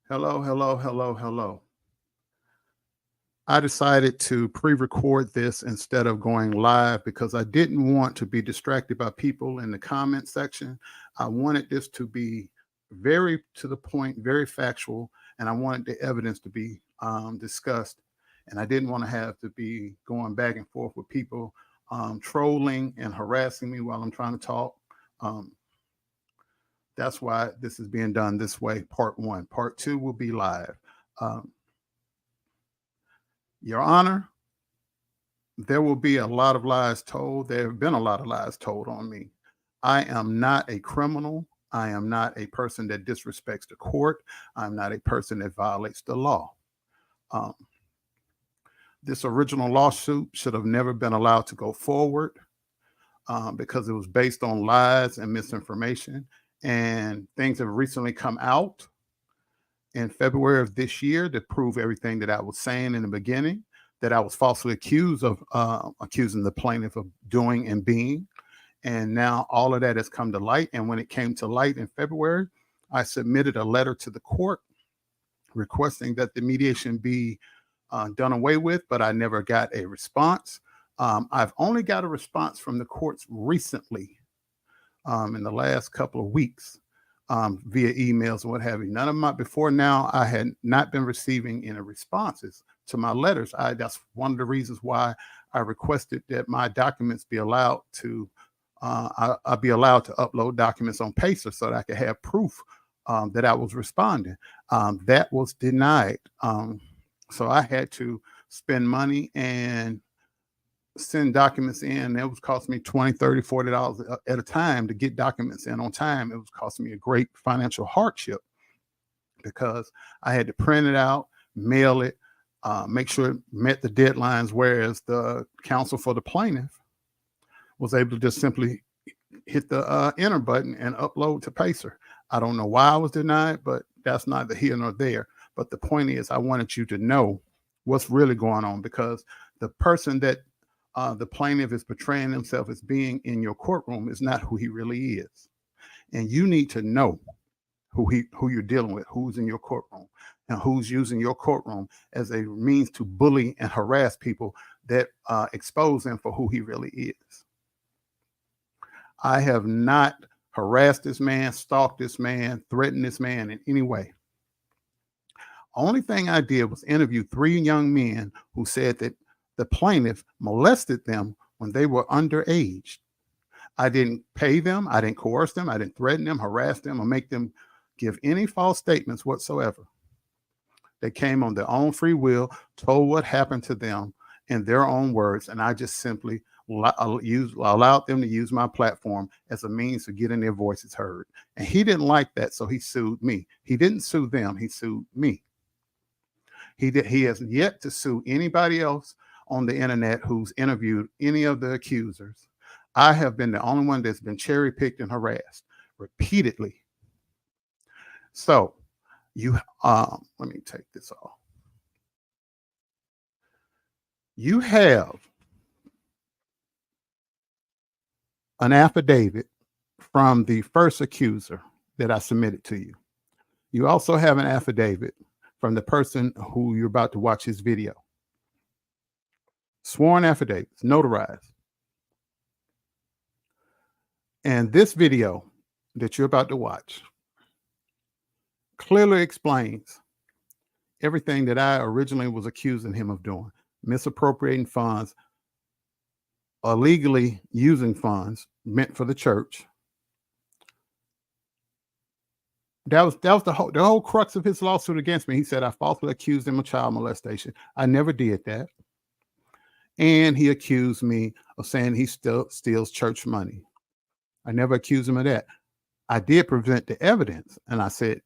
Hello, hello, hello, hello. I decided to pre record this instead of going live because I didn't want to be distracted by people in the comment section. I wanted this to be very to the point, very factual, and I wanted the evidence to be discussed. And I didn't want to have to be going back and forth with people trolling and harassing me while I'm trying to talk. Um, that's why this is being done this way. Part one. Part two will be live. Um, Your Honor, there will be a lot of lies told. There have been a lot of lies told on me. I am not a criminal. I am not a person that disrespects the court. I'm not a person that violates the law. Um, this original lawsuit should have never been allowed to go forward because it was based on lies and misinformation. And things have recently come out in February of this year to prove everything that I was saying in the beginning, that I was falsely accused of accusing the plaintiff of doing and being. And now all of that has come to light. And when it came to light in February, I submitted a letter to the court requesting that the mediation be done away with, but I never got a response. I've only got a response from the courts recently in the last couple of weeks via emails and what have you. None of my before now, I had not been receiving any responses to my letters. That's one of the reasons why I requested that my documents be allowed to I be allowed to upload documents on Pacer so that I could have proof that I was responding. That was denied. So I had to spend money and send documents in. It was costing me $20, $30, $40 at a time to get documents in on time. It was costing me a great financial hardship because I had to print it out, mail it, make sure it met the deadlines, whereas the counsel for the plaintiff was able to just simply hit the enter button and upload to Pacer. I don't know why I was denied, but that's neither here nor there. But the point is, I wanted you to know what's really going on because the person that the plaintiff is portraying himself as being in your courtroom is not who he really is. And you need to know who you're dealing with, who's in your courtroom, and who's using your courtroom as a means to bully and harass people that expose him for who he really is. I have not harassed this man, stalked this man, threatened this man in any way. Only thing I did was interview 3 young men who said that the plaintiff molested them when they were underage. I didn't pay them. I didn't coerce them. I didn't threaten them, harass them, or make them give any false statements whatsoever. They came on their own free will, told what happened to them in their own words, and I just simply allowed them to use my platform as a means of getting their voices heard. And he didn't like that, so he sued me. He didn't sue them. He sued me. He has yet to sue anybody else on the internet who's interviewed any of the accusers. I have been the only one that's been cherry picked and harassed repeatedly. So let me take this off. You have an affidavit from the first accuser that I submitted to you. You also have an affidavit from the person who you're about to watch his video. Sworn affidavits, notarized. And this video that you're about to watch clearly explains everything that I originally was accusing him of doing: misappropriating funds, illegally using funds meant for the church. That was the whole crux of his lawsuit against me. He said I falsely accused him of child molestation. I never did that. And he accused me of saying he still steals church money. I never accused him of that. I did present the evidence, and I said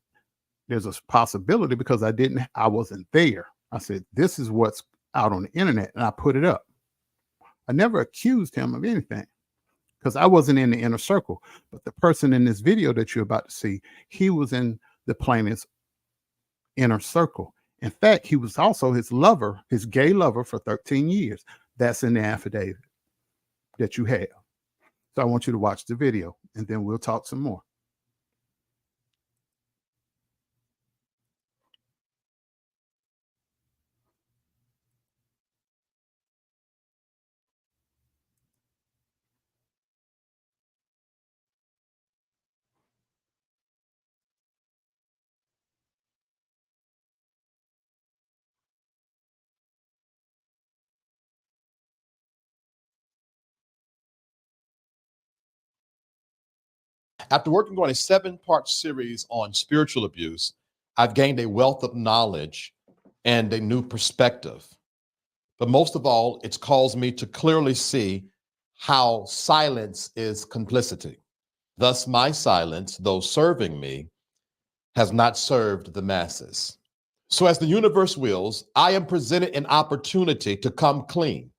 there's a possibility because I wasn't there. I said this is what's out on the internet, and I put it up. I never accused him of anything because I wasn't in the inner circle. But the person in this video that you're about to see, he was in the plaintiff's inner circle. In fact, he was also his lover, his gay lover, for 13 years. That's in the affidavit that you have. So I want you to watch the video, and then we'll talk some more. After working on a 7-part series on spiritual abuse, I've gained a wealth of knowledge and a new perspective. But most of all, it's caused me to clearly see how silence is complicity. Thus, my silence, though serving me, has not served the masses. So as the universe wills, I am presented an opportunity to come clean.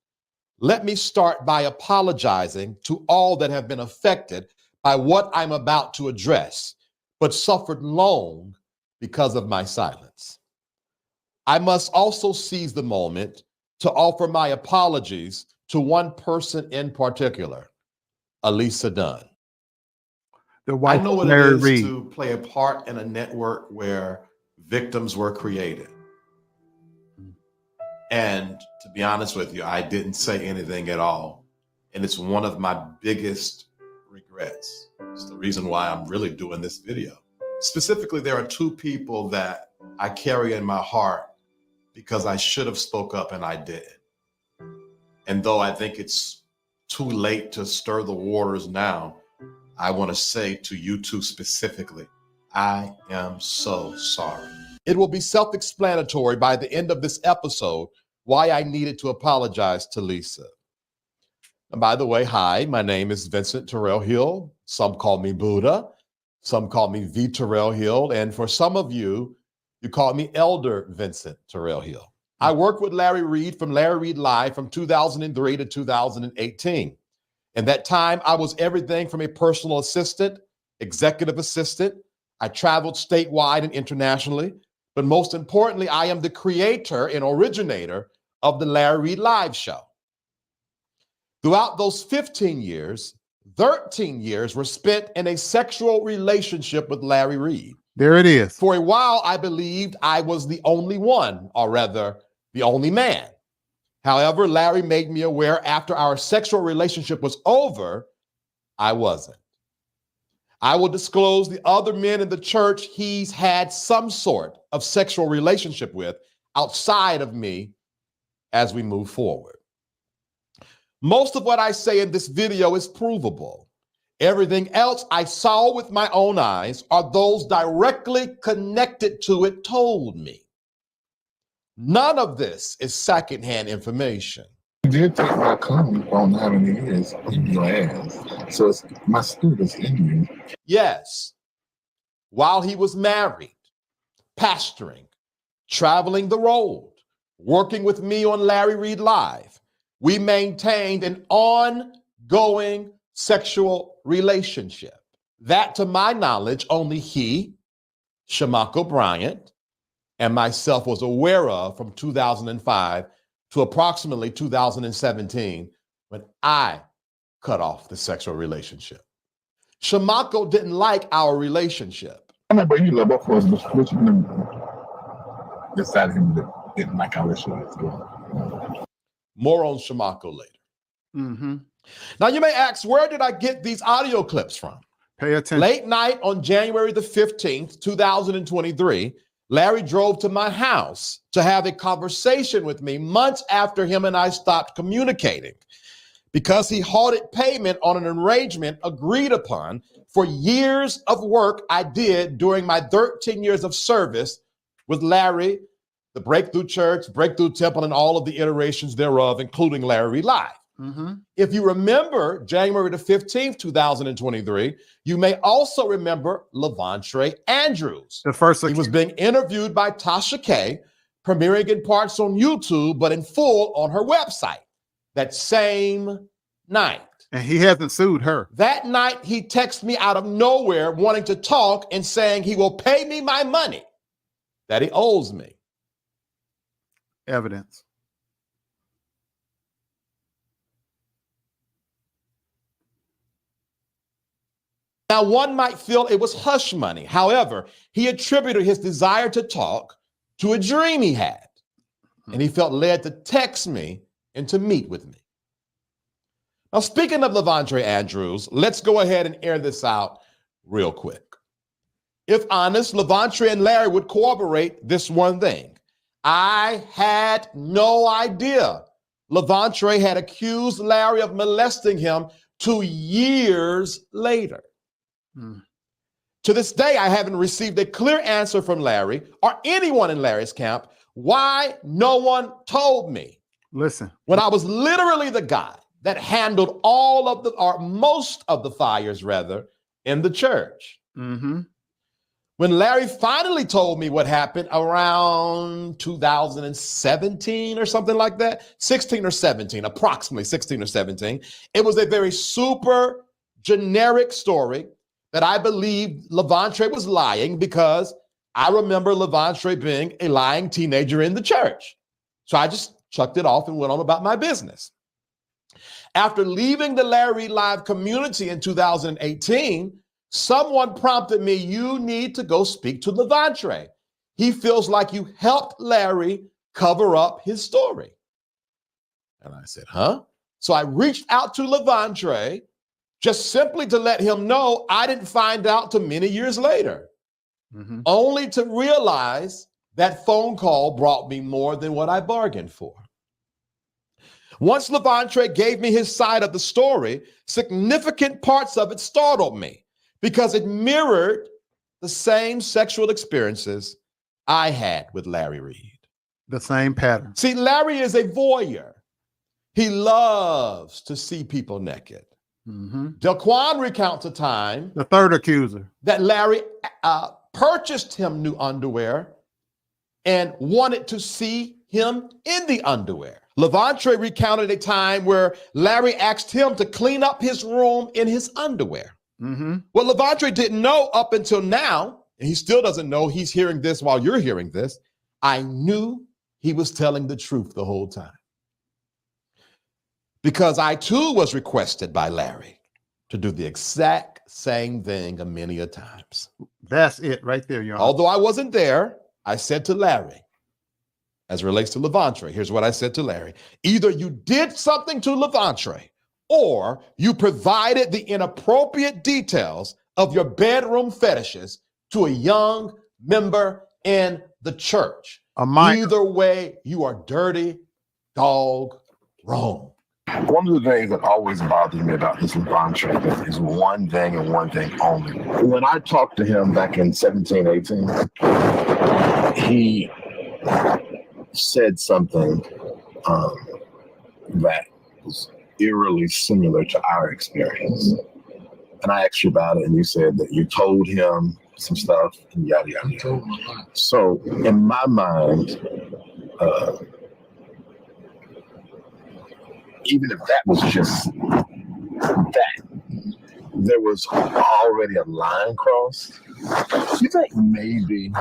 Let me start by apologizing to all that have been affected by what I'm about to address, but suffered long because of my silence. I must also seize the moment to offer my apologies to one person in particular, Elisa Dunn. The wife I know what of it Larry is Reed. to play a part in a network where victims were created. And to be honest with you, I didn't say anything at all. And it's one of my biggest regrets. It's the reason why I'm really doing this video. Specifically, there are 2 people that I carry in my heart because I should have spoke up and I didn't. And though I think it's too late to stir the waters now, I want to say to you 2 specifically, I am so sorry. It will be self-explanatory by the end of this episode why I needed to apologize to Lisa. And by the way, hi, my name is Vincent Terrell Hill. Some call me Buddha. Some call me V. Terrell Hill. And for some of you, you call me Elder Vincent Terrell Hill. I worked with Larry Reed from Larry Reed Live from 2003 to 2018. In that time, I was everything from a personal assistant, executive assistant. I traveled statewide and internationally. But most importantly, I am the creator and originator of the Larry Reed Live show. Throughout those 15 years, 13 years were spent in a sexual relationship with Larry Reed. There it is. For a while, I believed I was the only one, or rather, the only man. However, Larry made me aware after our sexual relationship was over, I wasn't. I will disclose the other men in the church he's had some sort of sexual relationship with outside of me as we move forward. Most of what I say in this video is provable. Everything else I saw with my own eyes or those directly connected to it told me. None of this is secondhand information. You did take my comment on how many years in your ass. So it's my students in you. Yes. While he was married, pastoring, traveling the road, working with me on Larry Reed Live, we maintained an ongoing sexual relationship. That, to my knowledge, only he, Shamako Bryant, and myself was aware of from 2005 to approximately 2017 when I cut off the sexual relationship. Shamako didn't like our relationship. I know, but you love both of us, but which one decided him to didn't like our relationship? More on Shamako later. Mm-hmm. Now you may ask, where did I get these audio clips from? Pay attention. Late night on January the 15th, 2023, Larry drove to my house to have a conversation with me months after him and I stopped communicating because he halted payment on an arrangement agreed upon for years of work I did during my 13 years of service with Larry, the Breakthrough Church, Breakthrough Temple, and all of the iterations thereof, including Larry Reed Live. Mm-hmm. If you remember January the 15th, 2023, you may also remember Levontre Andrews. The first He was being interviewed by Tasha K, premiering in parts on YouTube, but in full on her website that same night. And he hasn't sued her. That night, he texted me out of nowhere wanting to talk and saying he will pay me my money that he owes me. Evidence. Now, one might feel it was hush money. However, he attributed his desire to talk to a dream he had, and he felt led to text me and to meet with me. Now, speaking of Levontre Andrews, let's go ahead and air this out real quick. If honest, Levontre and Larry would corroborate this one thing. I had no idea Levontre had accused Larry of molesting him 2 years later. Mm. To this day, I haven't received a clear answer from Larry or anyone in Larry's camp why no one told me. Listen, When I was literally the guy that handled all of the, or most of the fires rather, in the church. mm-hmm. When Larry finally told me what happened around 2017 or something like that, 16 or 17, approximately 16 or 17, it was a very super generic story that I believed Levantre was lying because I remember Levantre being a lying teenager in the church. So I just chucked it off and went on about my business. After leaving the Larry Live community in 2018, someone prompted me, you need to go speak to Levantre. He feels like you helped Larry cover up his story. And I said, huh? So I reached out to Levantre just simply to let him know I didn't find out till many years later, only to realize that phone call brought me more than what I bargained for. Once Levantre gave me his side of the story, significant parts of it startled me because it mirrored the same sexual experiences I had with Larry Reed. The same pattern. See, Larry is a voyeur. He loves to see people naked. Delquan recounts a time, the third accuser, that Larry purchased him new underwear and wanted to see him in the underwear. Levantre recounted a time where Larry asked him to clean up his room in his underwear. What Levantre didn't know up until now, and he still doesn't know, he's hearing this while you're hearing this, I knew he was telling the truth the whole time. Because I too was requested by Larry to do the exact same thing many a times. That's it right there, Your Honor. Although I wasn't there, I said to Larry, as it relates to Levantre, here's what I said to Larry. Either you did something to Levantre or you provided the inappropriate details of your bedroom fetishes to a young member in the church. Either way, you are dirty, dog, wrong. One of the things that always bothered me about this Levantre is one thing and one thing only. When I talked to him back in 17, 18, he said something that was eerily similar to our experience. And I asked you about it, and you said that you told him some stuff, and yada, yada, yada. So in my mind, even if that was just that, there was already a line crossed. You think maybe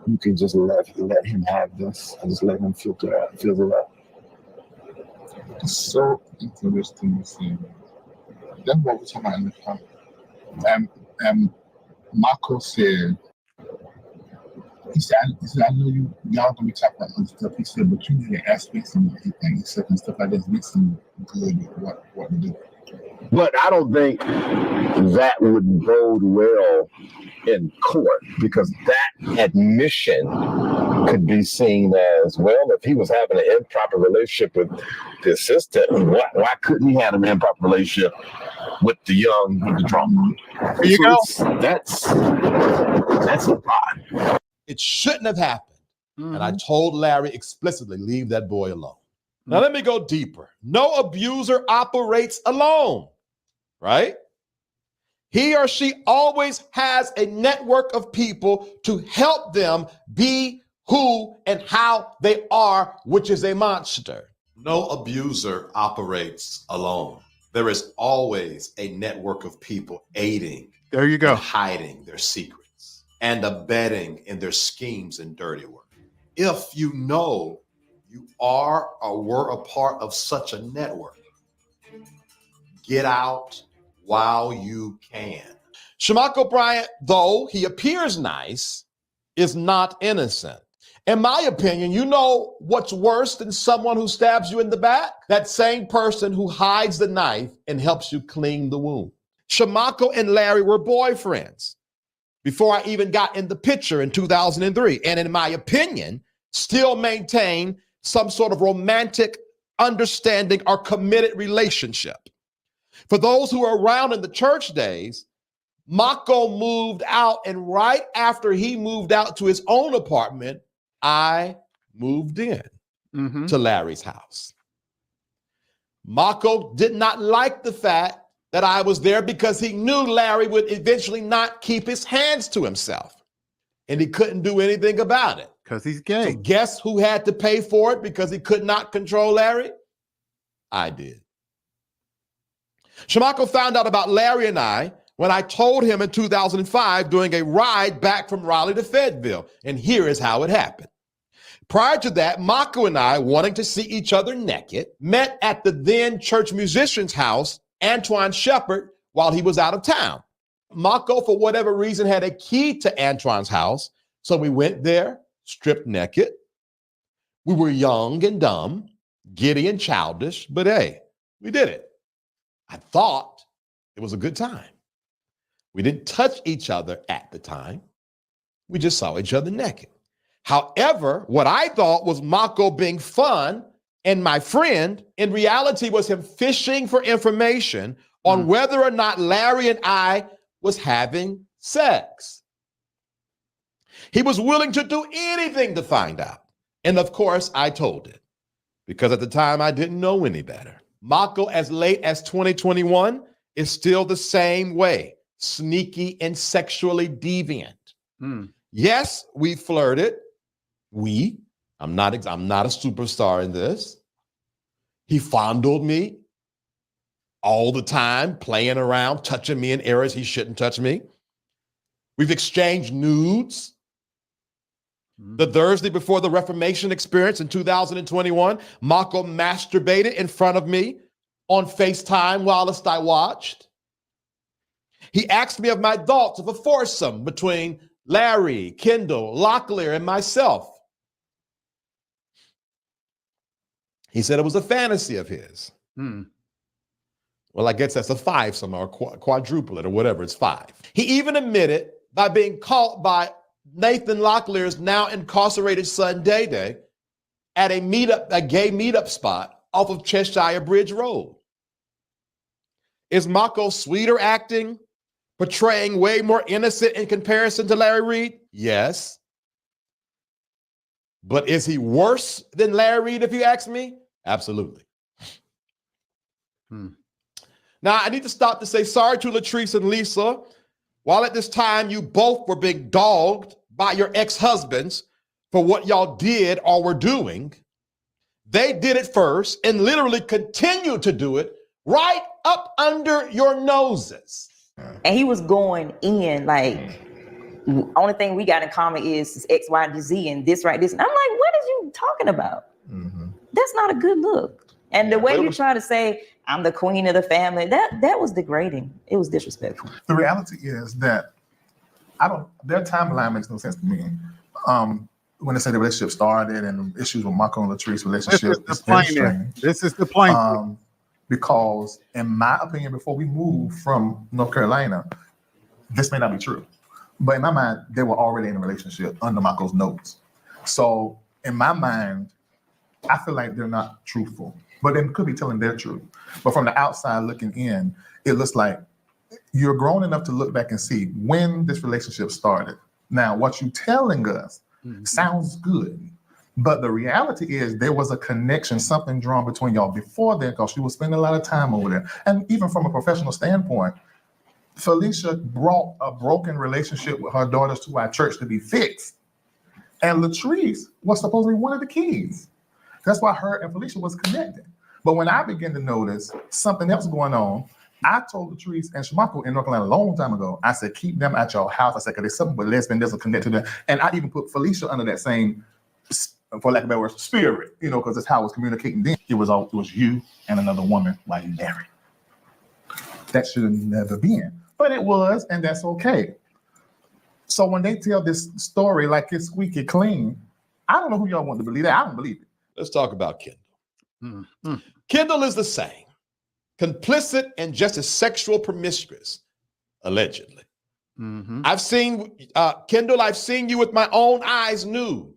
you can just let him have this and just let him filter it out? It's so interesting to see. That's what we're talking about in the comment. And Marco said, he said, I know y'all gonna be talking about other stuff. He said, but you need to ask Vincent and stuff like that. Vincent good at what to do. But I don't think that would bode well in court, because that admission could be seen as, well, if he was having an improper relationship with the assistant, why couldn't he have an improper relationship with the drama? There you go. That's a lot. It shouldn't have happened. And I told Larry explicitly, leave that boy alone. Now let me go deeper. No abuser operates alone, right? He or she always has a network of people to help them be who and how they are, which is a monster. No abuser operates alone. There is always a network of people aiding, there you go, and hiding their secrets and abetting in their schemes and dirty work. If you know you are or were a part of such a network, get out while you can. Shamako Bryant, though he appears nice, is not innocent. In my opinion, you know what's worse than someone who stabs you in the back? That same person who hides the knife and helps you clean the wound. Shamako and Larry were boyfriends before I even got in the picture in 2003. And in my opinion, still maintain some sort of romantic understanding or committed relationship. For those who are around in the church days, Mako moved out, and right after he moved out to his own apartment, I moved in to Larry's house. Mako did not like the fact that I was there because he knew Larry would eventually not keep his hands to himself, and he couldn't do anything about it. Because he's gay. So guess who had to pay for it because he could not control Larry? I did. Shamako found out about Larry and I when I told him in 2005 during a ride back from Raleigh to Fayetteville. And here is how it happened. Prior to that, Mako and I, wanting to see each other naked, met at the then church musician's house, Antoine Shepard, while he was out of town. Mako, for whatever reason, had a key to Antoine's house, so we went there, stripped naked. We were young and dumb, giddy and childish, but hey, we did it. I thought it was a good time. We didn't touch each other at the time. We just saw each other naked. However, what I thought was Mako being fun and my friend, in reality was him fishing for information on whether or not Larry and I was having sex. He was willing to do anything to find out. And of course, I told it because at the time I didn't know any better. Mako, as late as 2021, is still the same way, sneaky and sexually deviant. Yes, we flirted. I'm not a superstar in this. He fondled me all the time, playing around, touching me in areas he shouldn't touch me. We've exchanged nudes. The Thursday before the Reformation experience in 2021, Mako masturbated in front of me on FaceTime whilst I watched. He asked me of my thoughts of a foursome between Larry, Kendall, Locklear, and myself. He said it was a fantasy of his. Well, I guess that's a fivesome or quadruplet or whatever, it's five. He even admitted by being caught by Nathan Locklear's now incarcerated son, Day Day, at a gay meetup spot off of Cheshire Bridge Road. Is Mako sweeter acting, portraying way more innocent in comparison to Larry Reid? Yes. But is he worse than Larry Reid, if you ask me? Absolutely. Now, I need to stop to say sorry to Latrice and Lisa. While at this time you both were being dogged by your ex-husbands for what y'all did or were doing, they did it first and literally continue to do it right up under your noses. And he was going in like, only thing we got in common is X, Y, and Z and this, right, this. And I'm like, what is you talking about? That's not a good look. And the way you try to say, I'm the queen of the family, that was degrading. It was disrespectful. The reality is that their timeline makes no sense to me. When they say the relationship started and the issues with Mako and Latrice's relationship, This is the plaintiff. Because in my opinion, before we moved from North Carolina, this may not be true, but in my mind, they were already in a relationship under Mako's notes. So in my mind, I feel like they're not truthful, but they could be telling their truth. But from the outside looking in, it looks like you're grown enough to look back and see when this relationship started. Now, what you're telling us sounds good, but the reality is there was a connection, something drawn between y'all before then, because she was spending a lot of time over there. And even from a professional standpoint, Felicia brought a broken relationship with her daughters to our church to be fixed. And Latrice was supposed to be one of the keys. That's why her and Felicia was connected. But when I began to notice something else going on, I told Latrice and Shamako in North Carolina a long time ago, I said, keep them at your house. I said, because there's something with lesbian doesn't connect to them. And I even put Felicia under that same, for lack of a better word, spirit, because that's how I was communicating then. It was you and another woman while you married. That should have never been. But it was, and that's okay. So when they tell this story like it's squeaky clean, I don't know who y'all want to believe that. I don't believe it. Let's talk about Kendall. Kendall is the same, complicit and just as sexual promiscuous, allegedly. I've seen, Kendall, I've seen you with my own eyes nude.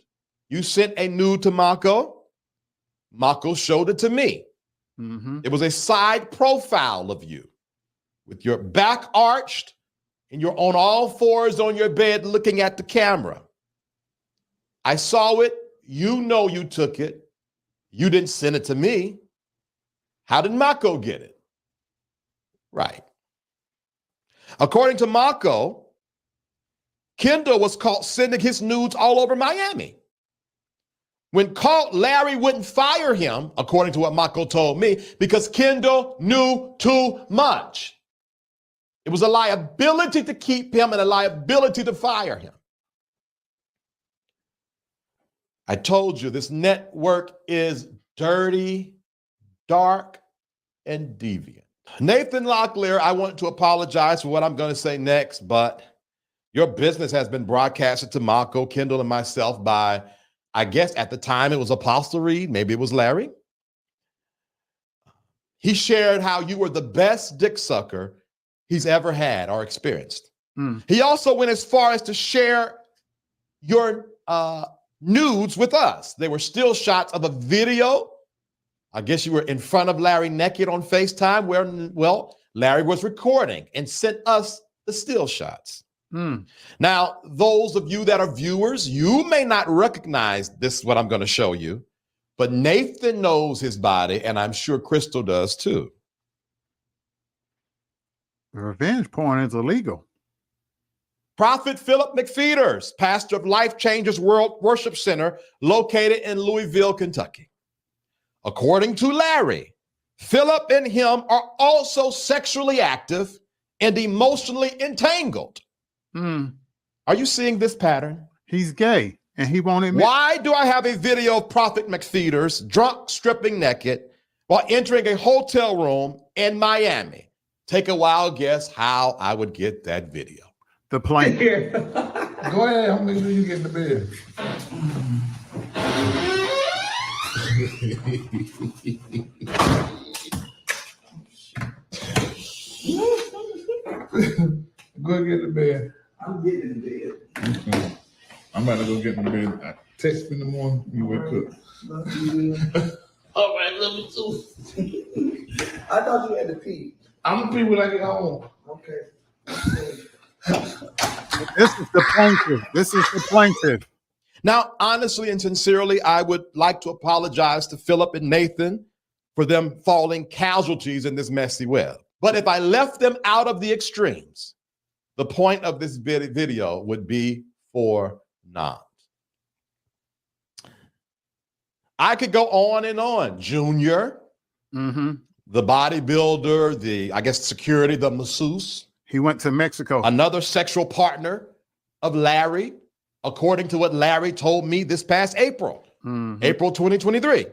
You sent a nude to Mako. Mako showed it to me. It was a side profile of you with your back arched, and you're on all fours on your bed looking at the camera. I saw it. You know you took it. You didn't send it to me. How did Mako get it? Right. According to Mako, Kendall was caught sending his nudes all over Miami. When caught, Larry wouldn't fire him, according to what Mako told me, because Kendall knew too much. It was a liability to keep him and a liability to fire him. I told you this network is dirty, dark, and deviant. Nathan Locklear, I want to apologize for what I'm going to say next, but your business has been broadcasted to Mako, Kendall, and myself by, I guess at the time it was Apostle Reed, maybe it was Larry. He shared how you were the best dick sucker he's ever had or experienced. He also went as far as to share your nudes with us. They were still shots of a video. I guess you were in front of Larry naked on FaceTime where, well, Larry was recording and sent us the still shots. Now, those of you that are viewers, you may not recognize this, what I'm going to show you, but Nathan knows his body, and I'm sure Crystal does too. Revenge porn is illegal. Prophet Philip McFeeters, pastor of Life Changers World Worship Center, located in Louisville, Kentucky. According to Larry, Philip and him are also sexually active and emotionally entangled. Are you seeing this pattern? He's gay and he won't admit. Why do I have a video of Prophet McFeeters drunk, stripping naked while entering a hotel room in Miami? Take a wild guess how I would get that video. The plane. Go ahead, how many do you get in the bed? Go ahead, get in the bed. I'm getting in the bed. Okay. I'm about to go get in the bed. I text me in the morning, you wake up. All right, let me too. I thought you had to pee. I'm gonna pee when I get home. Okay. This is the plaintiff. This is the plaintiff. Now, honestly and sincerely, I would like to apologize to Philip and Nathan for them falling casualties in this messy web. But if I left them out of the extremes, the point of this video would be for naught. I could go on and on. Junior, the bodybuilder, the, I guess, security, the masseuse. He went to Mexico. Another sexual partner of Larry, according to what Larry told me this past April, April 2023.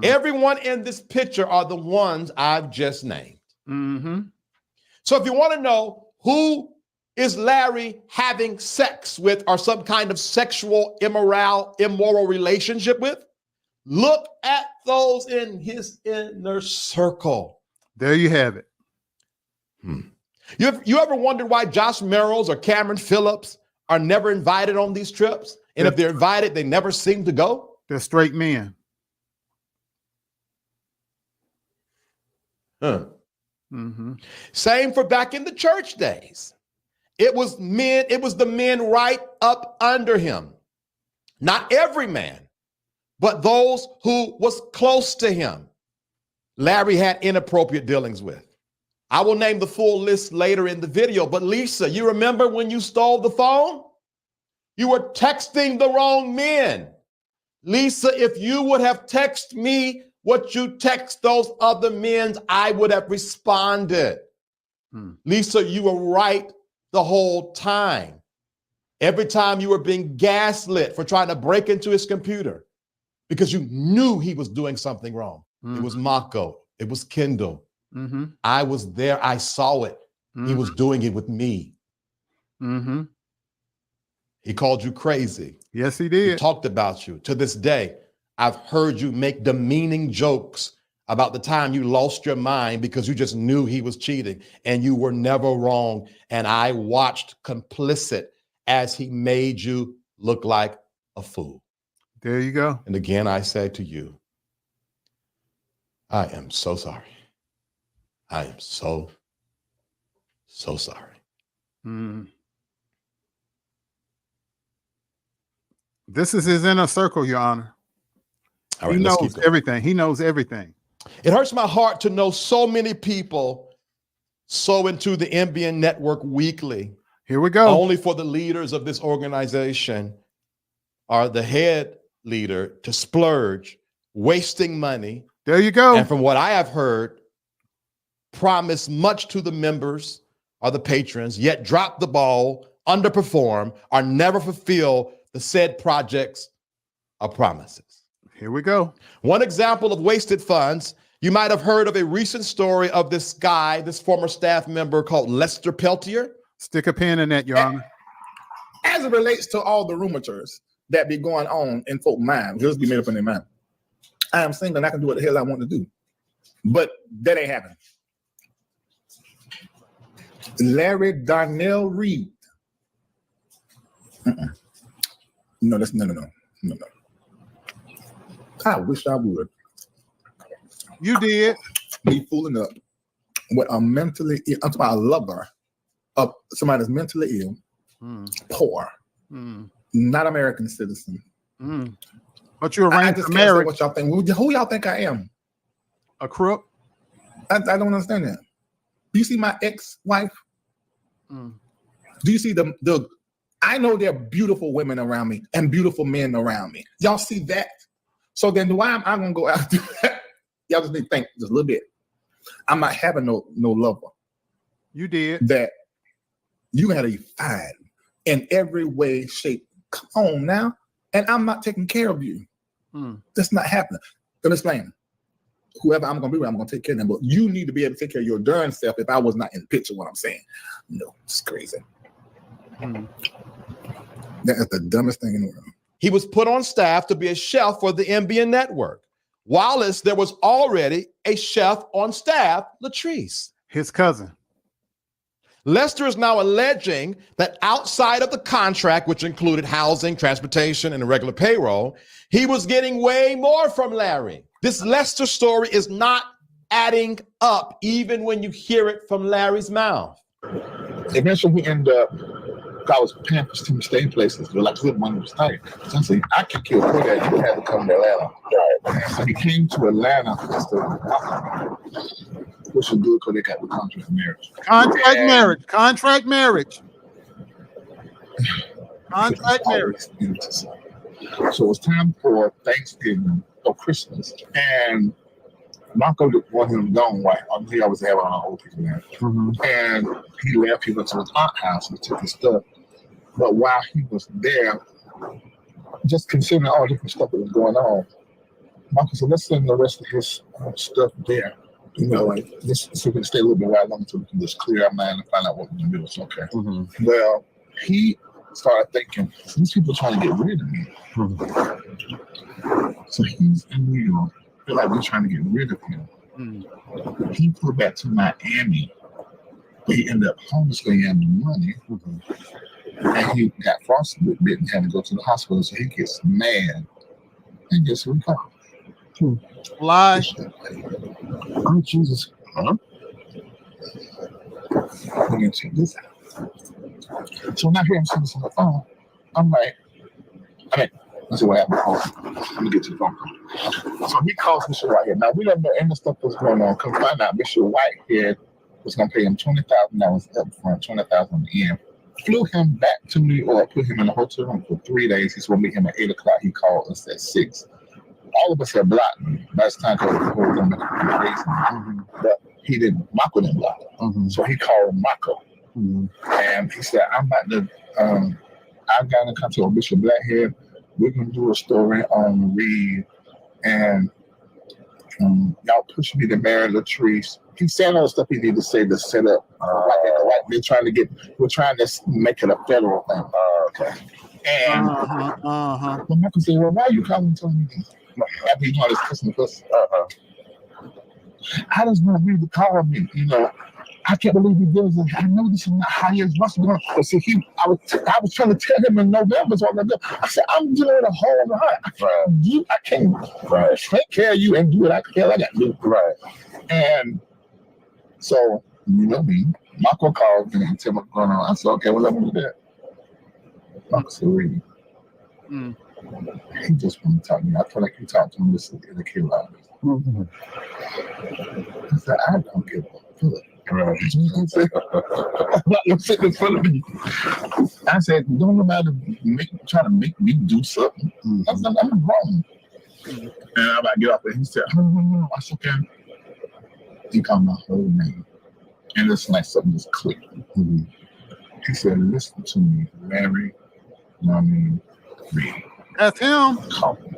Everyone in this picture are the ones I've just named. So if you want to know who is Larry having sex with or some kind of sexual immoral relationship with, look at those in his inner circle. There you have it. You ever wondered why Josh Merrills or Cameron Phillips are never invited on these trips? And if they're invited, they never seem to go? They're straight men. Same for back in the church days. It was the men right up under him. Not every man, but those who was close to him. Larry had inappropriate dealings with. I will name the full list later in the video, but Lisa, you remember when you stole the phone? You were texting the wrong men. Lisa, if you would have texted me what you text those other men, I would have responded. Lisa, you were right the whole time. Every time you were being gaslit for trying to break into his computer because you knew he was doing something wrong. It was Mako. It was Kendall. I was there. I saw it. He was doing it with me. He called you crazy. Yes, he did. He talked about you. To this day, I've heard you make demeaning jokes about the time you lost your mind because you just knew he was cheating and you were never wrong. And I watched complicit as he made you look like a fool. There you go. And again, I say to you, I am so sorry. I am so sorry. Mm. This is his inner circle, Your Honor. All right, He let's keep knows going. everything. He knows everything. It hurts my heart to know so many people sow into the MBN network weekly, Here we go. only for the leaders of this organization or the head leader to splurge, wasting money. There you go. And from what I have heard, promise much to the members or the patrons, yet drop the ball, underperform, or never fulfill the said projects or promises. Here we go. One example of wasted funds, you might have heard of a recent story of this guy, this former staff member called Lester Peltier. Stick a pin in that, Your Honor. As it relates to all the rumors that be going on in folk minds, just be made up in their mind. I am single and I can do what the hell I want to do. But that ain't happening. Larry Darnell Reed. No. I wish I would. You did. Be fooling up with a mentally ill, I'm talking about a lover of somebody that's mentally ill, poor, not American citizen. But you I arranged just a can't say marriage. what y'all think. Who y'all think I am? A crook? I don't understand that. Do you see my ex-wife? Do you see the I know there are beautiful women around me and beautiful men around me. Y'all see that? So then why am I gonna go out and do that? Y'all just need to think just a little bit. I'm not having no lover. You did. That you gotta find in every way, shape. Come on now. And I'm not taking care of you. That's not happening. Let me explain. Whoever I'm gonna be with, I'm gonna take care of them. But you need to be able to take care of your darn self if I was not in the picture, what I'm saying. No, it's crazy. That is the dumbest thing in the world. He was put on staff to be a chef for the MBN network. Wallace, there was already a chef on staff, Latrice. His cousin. Lester is now alleging that outside of the contract, which included housing, transportation, and a regular payroll, he was getting way more from Larry. This Lester story is not adding up, even when you hear it from Larry's mouth. Eventually, we end up, I was paying for some stay places, but like good money was tight. So I said, I can kill for that. You had to come to Atlanta. So he came to Atlanta, which was good because they got the contract marriage. Contract marriage. Contract marriage. Contract marriage. So it was time for Thanksgiving or Christmas. And Marco wanted him gone white. He always had on old people there. And he left, he went to his aunt's house and took his stuff. But while he was there, just considering all different stuff that was going on, Marco said, let's send the rest of his stuff there. You know, like this, so we can stay a little bit while longer so we can just clear our mind and find out what we're gonna do. It's okay. Well, he started thinking, these people are trying to get rid of me. So he's in New York. Feel like we're trying to get rid of him. He flew back to Miami, but he ended up homeless because he had no money. And he got frostbite and had to go to the hospital. So he gets mad. And guess who he called? Lie. Oh, Jesus. Huh? Let me check this out. So now here I'm sitting on the phone. I'm like, let's see what happened. Let me get to the phone. So he calls Mr. Whitehead. Now we don't know any stuff that's going on. Come find out Mr. Whitehead was going to pay him $20,000 up front, $20,000 at the end. Flew him back to New York, put him in a hotel room for 3 days. He's going to meet him at 8 o'clock. He called us at 6. All of us had blocked him. That's time to go. But he didn't. Marco didn't block him. So he called Marco. And he said, I'm about to, I've got in contact with Bishop Blackhead. We're going to do a story on Reed. And y'all push me to marry Latrice. He's saying all the stuff he needed to say to set up. We're trying to make it a federal thing. Okay. And but Michael said, well, why are you calling telling me this? After he wanted his Christmas first. I just want Reed to call me, you know. I can't believe he did it. I know this is not how he is supposed to be. But see, I was trying to tell him in November. So I said, I'm doing a whole lot. I can't take care of you and do what I got to do. And so, you know me, Marco called me and tell me what's going on. I said, okay, well, let me do that. Marco said, read. Mm. He just want to talk to me. I feel like you talked to him this in the kid loud. I said, I don't give a fuck. Right. I'm not gonna sit in front of me. I said, don't nobody try to make me do something. I said, I'm wrong. And I'm about to get off, and he said, oh, that's okay. He called my whole name. And it's like something just clicked. He said, listen to me, Larry, Reed. That's him. Call him.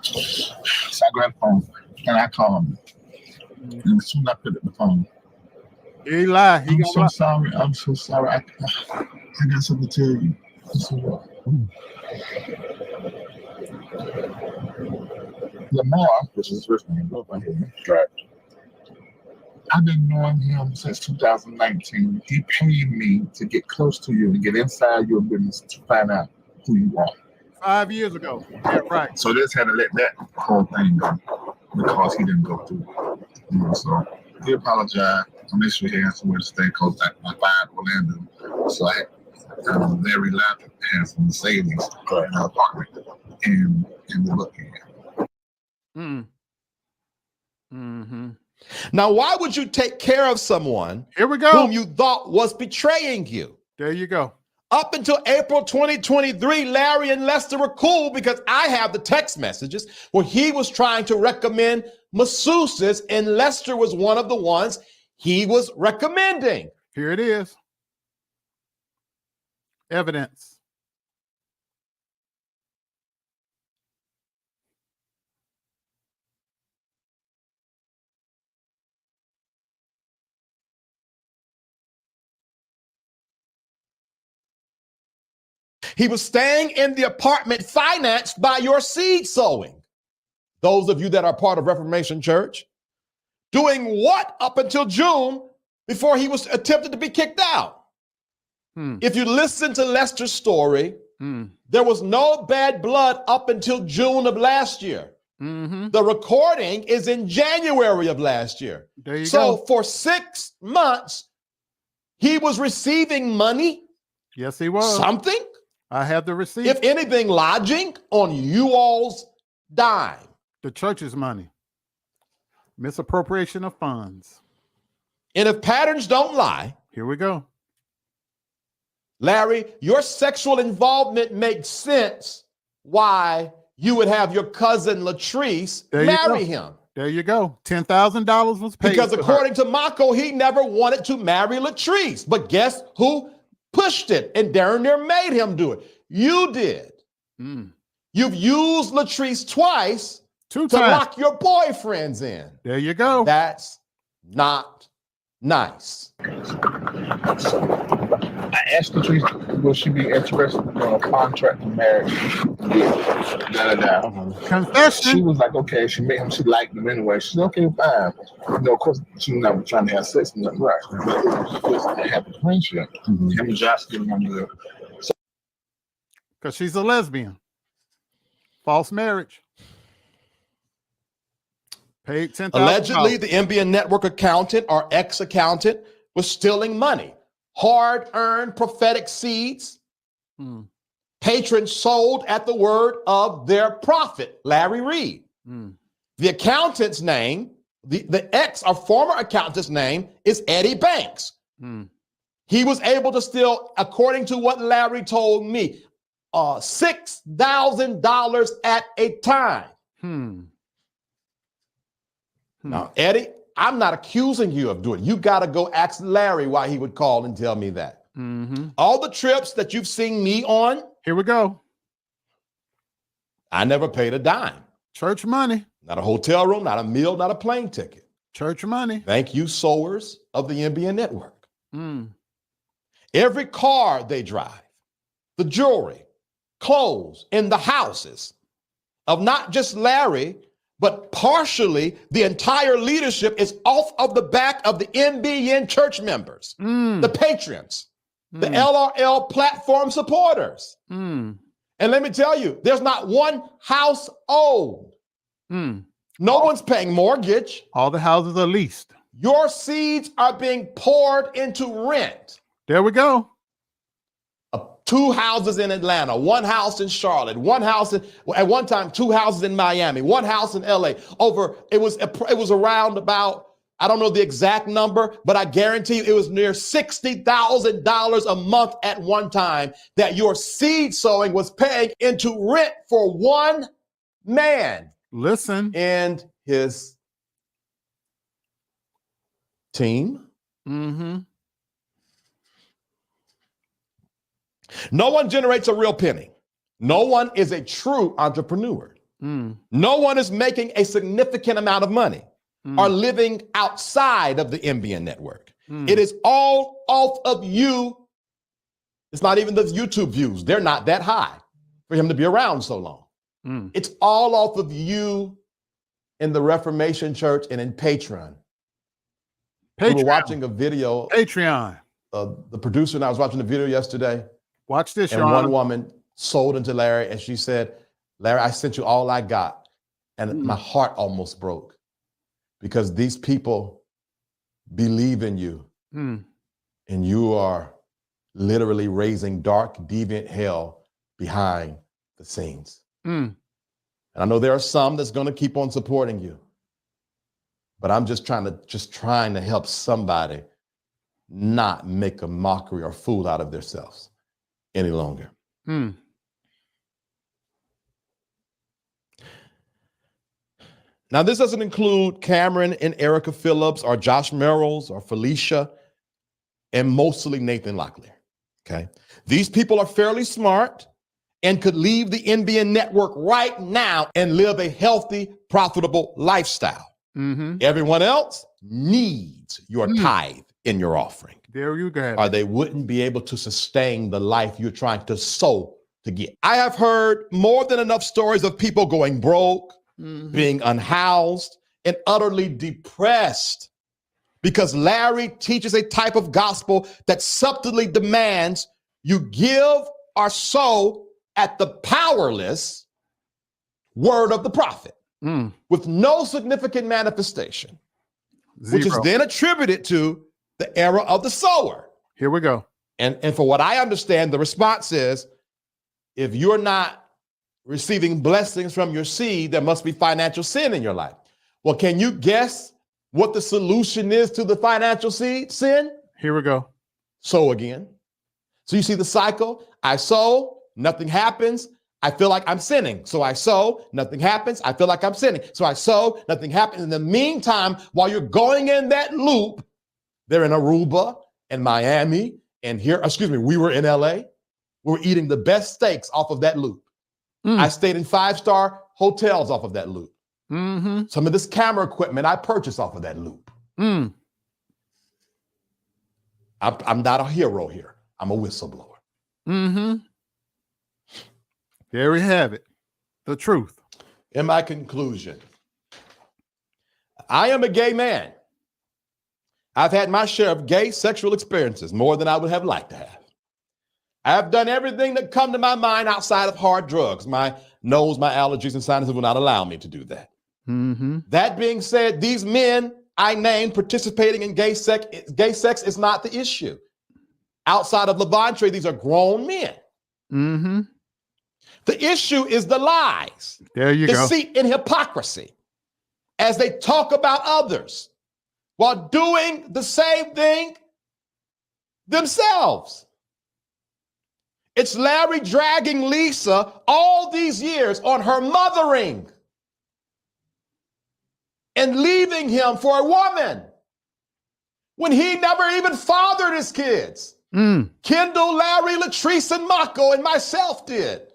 So I grabbed the phone and I called him. And as soon as I put it in the phone, He lied. I'm so sorry. I'm so sorry. I got something to tell you. I said, what? Lamar, which is his first name, right. I've been knowing him since 2019. He paid me to get close to you and get inside your business to find out who you are. 5 years ago. Yeah, right. So this had to let that whole thing go because he didn't go through it. So he apologized. I made sure he had somewhere to stay because I fired Orlando. So I had Larry Lapp had some savings in an apartment and we're looking at it. Mm-hmm. Now, why would you take care of someone Here we go. whom you thought was betraying you? There you go. Up until April 2023, Larry and Lester were cool because I have the text messages where he was trying to recommend masseuses, and Lester was one of the ones he was recommending. Here it is. Evidence. He was staying in the apartment financed by your seed sowing. Those of you that are part of Reformation Church, doing what up until June before he was attempted to be kicked out? If you listen to Lester's story, there was no bad blood up until June of last year. The recording is in January of last year. There you So go. for 6 months, he was receiving money. Yes, he was. Something. I have the receipt. If anything, lodging on you all's dime. The church's money. Misappropriation of funds. And if patterns don't lie, here we go. Larry, your sexual involvement makes sense why you would have your cousin Latrice marry him. There you go. $10,000 was paid. Because according to Mako, he never wanted to marry Latrice. But guess who pushed it? And Darryl made him do it. You did. You've used Latrice twice to lock your boyfriends in. There you go. That's not nice. I asked Latrice, will she be interested in a contract of marriage? Confession. She was like, okay. She made him. She liked him anyway. She said, okay, fine. Of course, she was never trying to have sex. Right. They have a friendship. Him and Josh getting on there. Because she's a lesbian. False marriage. Paid $10,000. Allegedly, the MBN network accountant or ex-accountant was stealing money. Hard-earned prophetic seeds. Patrons sold at the word of their prophet, Larry Reed. The accountant's name, the ex or former accountant's name is Eddie Banks. He was able to steal, according to what Larry told me, $6,000 at a time. Now, Eddie, I'm not accusing you of doing it. You got to go ask Larry why he would call and tell me that. All the trips that you've seen me on. Here we go. I never paid a dime. Church money. Not a hotel room, not a meal, not a plane ticket. Church money. Thank you, sowers of the MBN network. Every car they drive, the jewelry, clothes, and the houses of not just Larry, but partially the entire leadership is off of the back of the MBN church members, the patrons, the LRL platform supporters. And let me tell you, there's not one house owed. No one's paying mortgage. All the houses are leased. Your seeds are being poured into rent. There we go. 2 houses in Atlanta, 1 house in Charlotte, 1 house at one time, 2 houses in Miami, 1 house in LA. It was around about, I don't know the exact number, but I guarantee you it was near $60,000 a month at one time that your seed sowing was paying into rent for one man. Listen. And his team. Mm-hmm. No one generates a real penny. No one is a true entrepreneur. No one is making a significant amount of money or living outside of the MBN network. It is all off of you. It's not even the YouTube views. They're not that high for him to be around so long. It's all off of you in the Reformation Church and in Patreon. We were watching a video. Patreon. The producer and I was watching a video yesterday. Watch this, and Sean. one woman sold into Larry, and she said, Larry, I sent you all I got. And my heart almost broke because these people believe in you. And you are literally raising dark, deviant hell behind the scenes. And I know there are some that's going to keep on supporting you. But I'm just trying to help somebody not make a mockery or fool out of themselves any longer. Now, this doesn't include Cameron and Erica Phillips or Josh Merrills or Felicia and mostly Nathan Locklear. Okay. These people are fairly smart and could leave the NBN network right now and live a healthy, profitable lifestyle. Everyone else needs your tithe in your offering. There you go. Or they wouldn't be able to sustain the life you're trying to sow to get. I have heard more than enough stories of people going broke, being unhoused, and utterly depressed because Larry teaches a type of gospel that subtly demands you give or sow at the powerless word of the prophet with no significant manifestation, which is then attributed to the era of the sower. Here we go. And for what I understand, the response is, if you're not receiving blessings from your seed, there must be financial sin in your life. Well, can you guess what the solution is to the financial seed sin? Here we go. Sow again. So you see the cycle. I sow, nothing happens. I feel like I'm sinning. So I sow, nothing happens. I feel like I'm sinning. So I sow, nothing happens. In the meantime, while you're going in that loop, they're in Aruba and Miami and here, we were in LA. We were eating the best steaks off of that loop. I stayed in 5-star hotels off of that loop. Some of this camera equipment I purchased off of that loop. I'm not a hero here. I'm a whistleblower. There we have it. The truth. In my conclusion, I am a gay man. I've had my share of gay sexual experiences, more than I would have liked to have. I've done everything that come to my mind outside of hard drugs. My nose, my allergies, and sinuses will not allow me to do that. That being said, these men I named participating in gay sex is not the issue. Outside of Levante, these are grown men. The issue is the lies, deceit, and hypocrisy as they talk about others while doing the same thing themselves. It's Larry dragging Lisa all these years on her mothering and leaving him for a woman when he never even fathered his kids. Kendall, Larry, Latrice, and Mako, and myself did.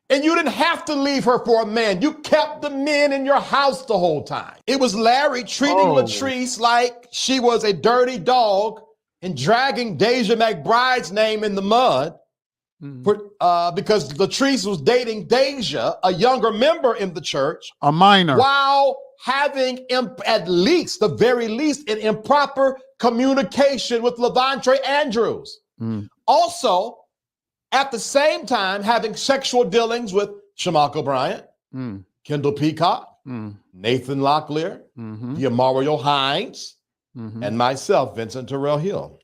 And you didn't have to leave her for a man. You kept the men in your house the whole time. It was Larry treating Latrice like she was a dirty dog and dragging Deja McBride's name in the mud because Latrice was dating Deja, a younger member in the church. A minor. While having, at least, the very least, an improper communication with Levante Andrews. Also, at the same time, having sexual dealings with Shamaka Bryant, Kendall Peacock, Nathan Locklear, Mm-hmm. D'Amario Hines, Mm-hmm. and myself, Vincent T Hill.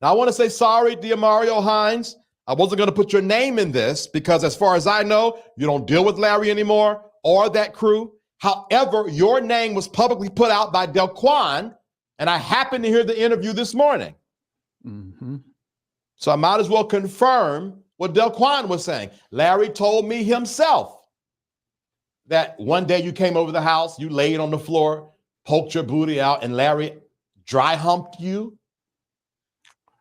Now, I want to say sorry, D'Amario Hines. I wasn't going to put your name in this because as far as I know, you don't deal with Larry anymore or that crew. However, your name was publicly put out by Delquan, and I happened to hear the interview this morning. Mm-hmm. So I might as well confirm what Delquan was saying. Larry told me himself that one day you came over the house, you laid on the floor, poked your booty out, and Larry dry humped you.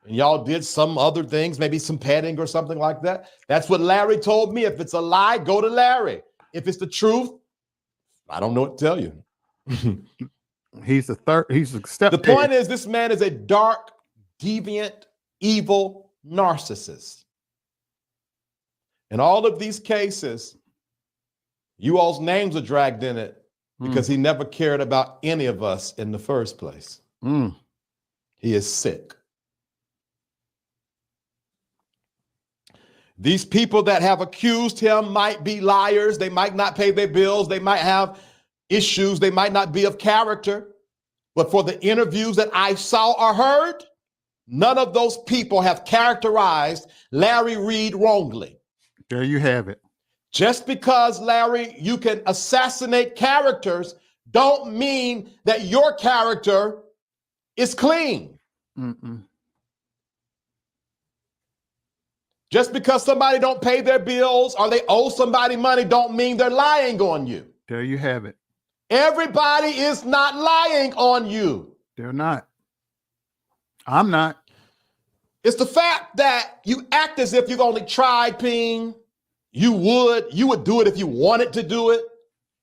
And y'all did some other things, maybe some petting or something like that. That's what Larry told me. If it's a lie, go to Larry. If it's the truth, I don't know what to tell you. He's a step. The point is, this man is a dark, deviant, evil narcissist. In all of these cases, you all's names are dragged in it because he never cared about any of us in the first place. He is sick. These people that have accused him might be liars. They might not pay their bills. They might have issues. They might not be of character. But for the interviews that I saw or heard, none of those people have characterized Larry Reed wrongly. There you have it. Just because, Larry, you can assassinate characters don't mean that your character is clean. Mm-mm. Just because somebody don't pay their bills or they owe somebody money don't mean they're lying on you. There you have it. Everybody is not lying on you. They're not. I'm not. It's the fact that you act as if you've only tried, Ping. You would do it if you wanted to do it.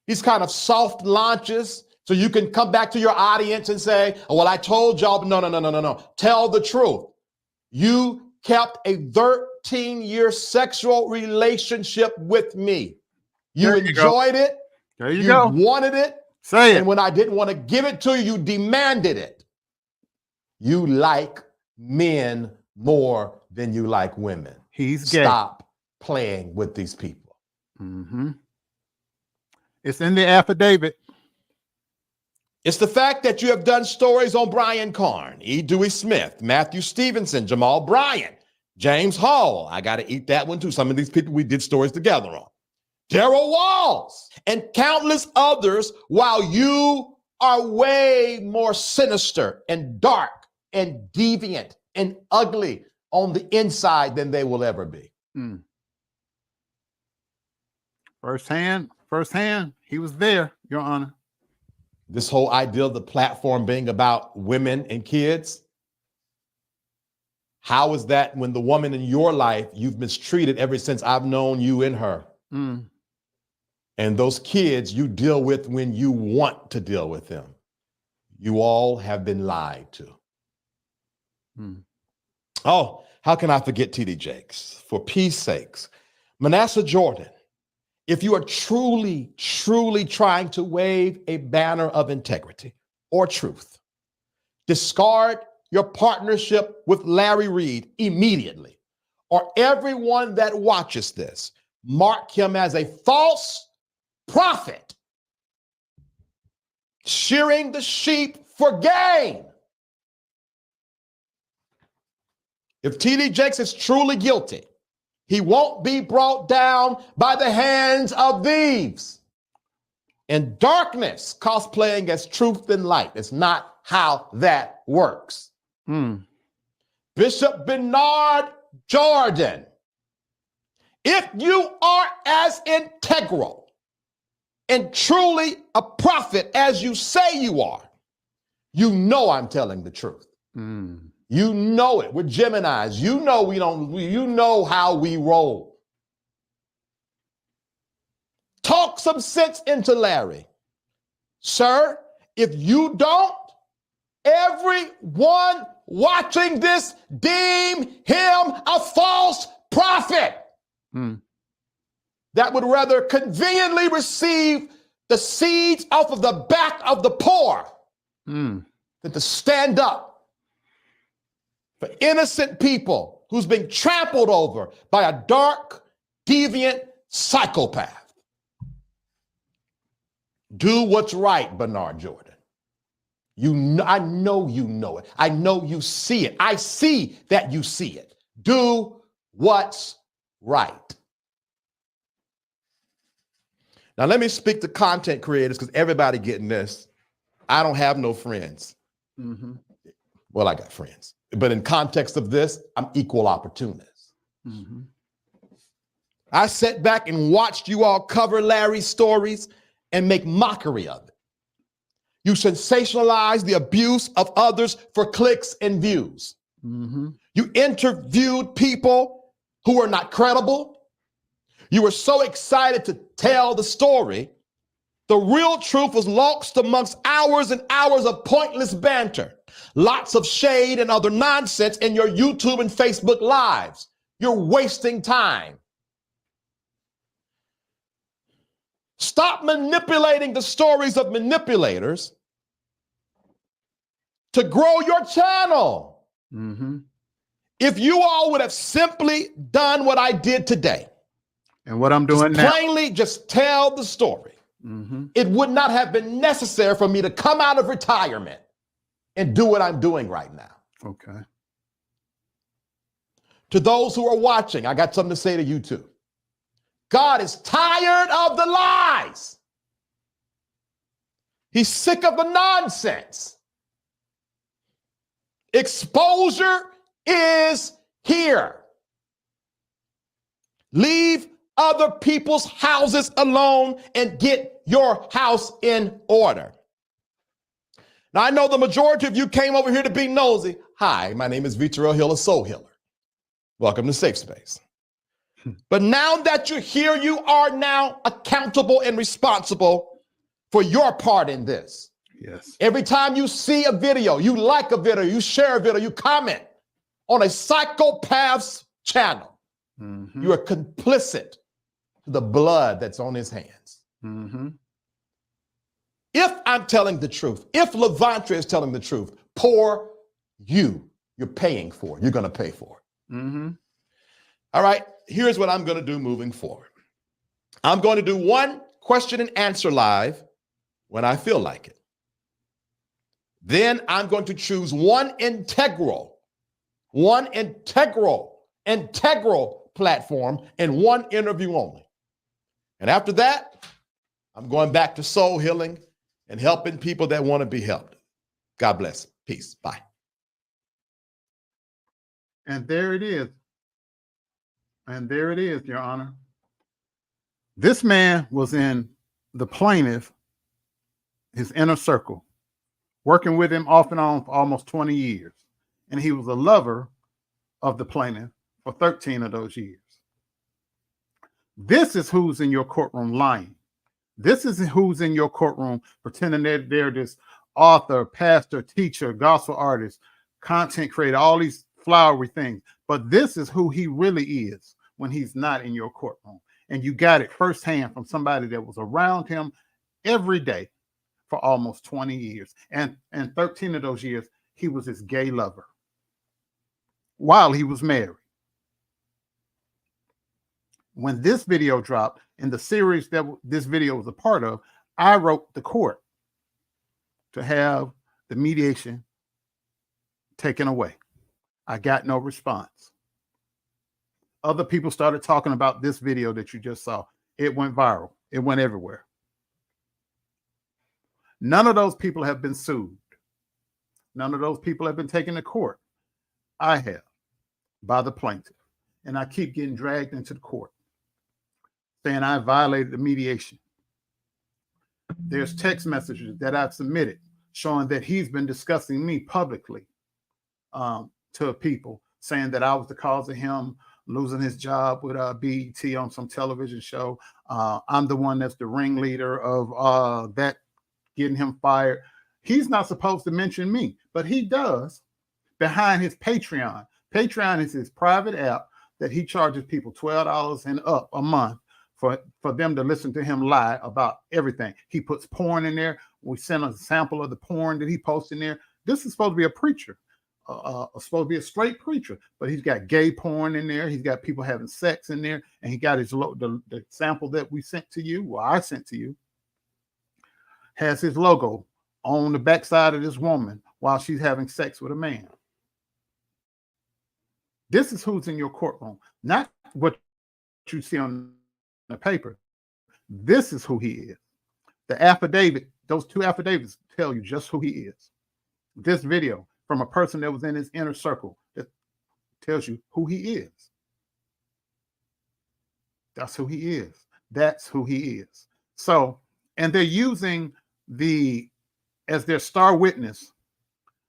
These kind of soft launches so you can come back to your audience and say, oh, well, I told y'all. No. Tell the truth. You kept a 13-year sexual relationship with me. You enjoyed it. There you go. Wanted it. Say it. And when I didn't want to give it to you, you demanded it. You like men more than you like women. He's gay. Stop playing with these people. Mm-hmm. It's in the affidavit. It's the fact that you have done stories on Brian Karn, E. Dewey Smith, Matthew Stevenson, Jamal Bryant, James Hall. I got to eat that one too. Some of these people we did stories together on. Darryl Walls and countless others, while you are way more sinister and dark and deviant and ugly on the inside than they will ever be. Firsthand, he was there, Your Honor. This whole idea of the platform being about women and kids, how is that when the woman in your life you've mistreated ever since I've known you and her? And those kids you deal with when you want to deal with them. You all have been lied to. Oh, how can I forget T.D. Jakes? For peace sakes. Manasseh Jordan, if you are truly, truly trying to wave a banner of integrity or truth, discard your partnership with Larry Reed immediately, or everyone that watches this, mark him as a false prophet, shearing the sheep for gain. If T.D. Jakes is truly guilty, he won't be brought down by the hands of thieves. In darkness, cosplaying as truth and light. It's not how that works. Bishop Bernard Jordan, if you are as integral and truly a prophet as you say you are, you know I'm telling the truth. You know it. We're Geminis. You know you know how we roll. Talk some sense into Larry. Sir, if you don't, everyone watching this deem him a false prophet that would rather conveniently receive the seeds off of the back of the poor than to stand up for innocent people who's been trampled over by a dark, deviant psychopath. Do what's right, Bernard Jordan. I know you know it. I know you see it. I see that you see it. Do what's right. Now, let me speak to content creators because everybody getting this. I don't have no friends. Mm-hmm. Well, I got friends. But in context of this, I'm equal opportunist. Mm-hmm. I sat back and watched you all cover Larry's stories and make mockery of it. You sensationalize the abuse of others for clicks and views. Mm-hmm. You interviewed people who were not credible. You were so excited to tell the story. The real truth was lost amongst hours and hours of pointless banter, lots of shade and other nonsense in your YouTube and Facebook lives. You're wasting time. Stop manipulating the stories of manipulators to grow your channel. Mm-hmm. If you all would have simply done what I did today, And what I'm doing now. plainly just tell the story, Mm-hmm. it would not have been necessary for me to come out of retirement and do what I'm doing right now. Okay. To those who are watching, I got something to say to you too. God is tired of the lies. He's sick of the nonsense. Exposure is here. Leave other people's houses alone and get your house in order. Now, I know the majority of you came over here to be nosy. Hi, my name is Vitriol Hill, a soul healer. Welcome to Safe Space. But now that you're here, you are now accountable and responsible for your part in this. Yes. Every time you see a video, you like a video, you share a video, you comment on a psychopath's channel, Mm-hmm. you are complicit to the blood that's on his hands. Mm-hmm. If I'm telling the truth, if Levantra is telling the truth, poor you're paying for it. You're going to pay for it. Mm-hmm. All right, here's what I'm going to do moving forward. I'm going to do one question and answer live when I feel like it. Then I'm going to choose one integral platform and one interview only. And after that, I'm going back to soul healing and helping people that want to be helped. God bless. Peace. Bye. And there it is. And there it is, Your Honor. This man was in the plaintiff, his inner circle, working with him off and on for almost 20 years. And he was a lover of the plaintiff for 13 of those years. This is who's in your courtroom lying. This is who's in your courtroom pretending they're this author, pastor, teacher, gospel artist, content creator, all these flowery things. But this is who he really is when he's not in your courtroom. And you got it firsthand from somebody that was around him every day for almost 20 years. And 13 of those years, he was his gay lover while he was married. When this video dropped in the series that this video was a part of, I wrote the court to have the mediation taken away. I got no response. Other people started talking about this video that you just saw. It went viral. It went everywhere. None of those people have been sued. None of those people have been taken to court. I have, by the plaintiff. And I keep getting dragged into the court, saying I violated the mediation. There's text messages that I've submitted showing that he's been discussing me publicly to people, saying that I was the cause of him losing his job with BET on some television show. I'm the one that's the ringleader of that getting him fired. He's not supposed to mention me, but he does behind his Patreon. Patreon is his private app that he charges people $12 and up a month for them to listen to him lie about everything. He puts porn in there. We send a sample of the porn that he posts in there. This is supposed to be a preacher, supposed to be a straight preacher, but he's got gay porn in there. He's got people having sex in there, and he got his the sample that we sent to you, well, I sent to you. has his logo on the backside of this woman while she's having sex with a man. This is who's in your courtroom, not what you see on the paper. This is who he is. The affidavit, those two affidavits tell you just who he is. This video from a person that was in his inner circle that tells you who he is. That's who he is. That's who he is. So, and they're using as their star witness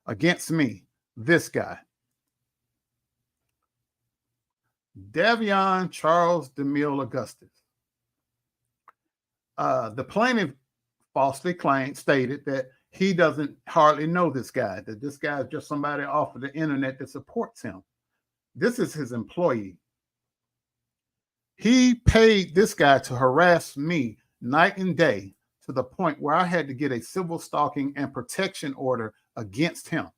against me, this guy. Davion Charles DeMille Augustus. The plaintiff falsely stated that he doesn't hardly know this guy, that this guy is just somebody off of the internet that supports him. This is his employee. He paid this guy to harass me night and day to the point where I had to get a civil stalking and protection order against him.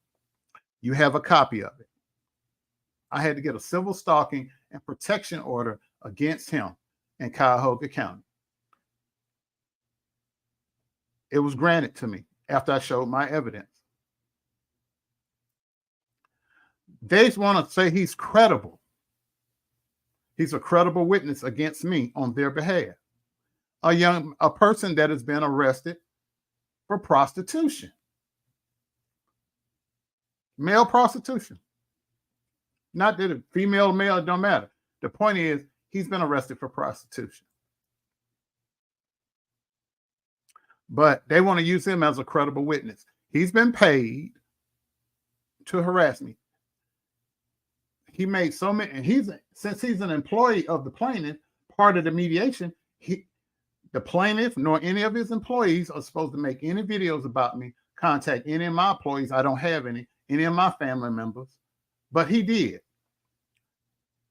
You have a copy of it. I had to get a civil stalking and protection order against him in Cuyahoga County. It was granted to me after I showed my evidence. They want to say he's credible. He's a credible witness against me on their behalf. A person that has been arrested for prostitution. Male prostitution. Not that a female or male, it don't matter. The point is, he's been arrested for prostitution. But they want to use him as a credible witness. He's been paid to harass me. He made so many, and since he's an employee of the plaintiff, part of the mediation, the plaintiff nor any of his employees are supposed to make any videos about me, contact any of my employees. I don't have any of my family members, but he did.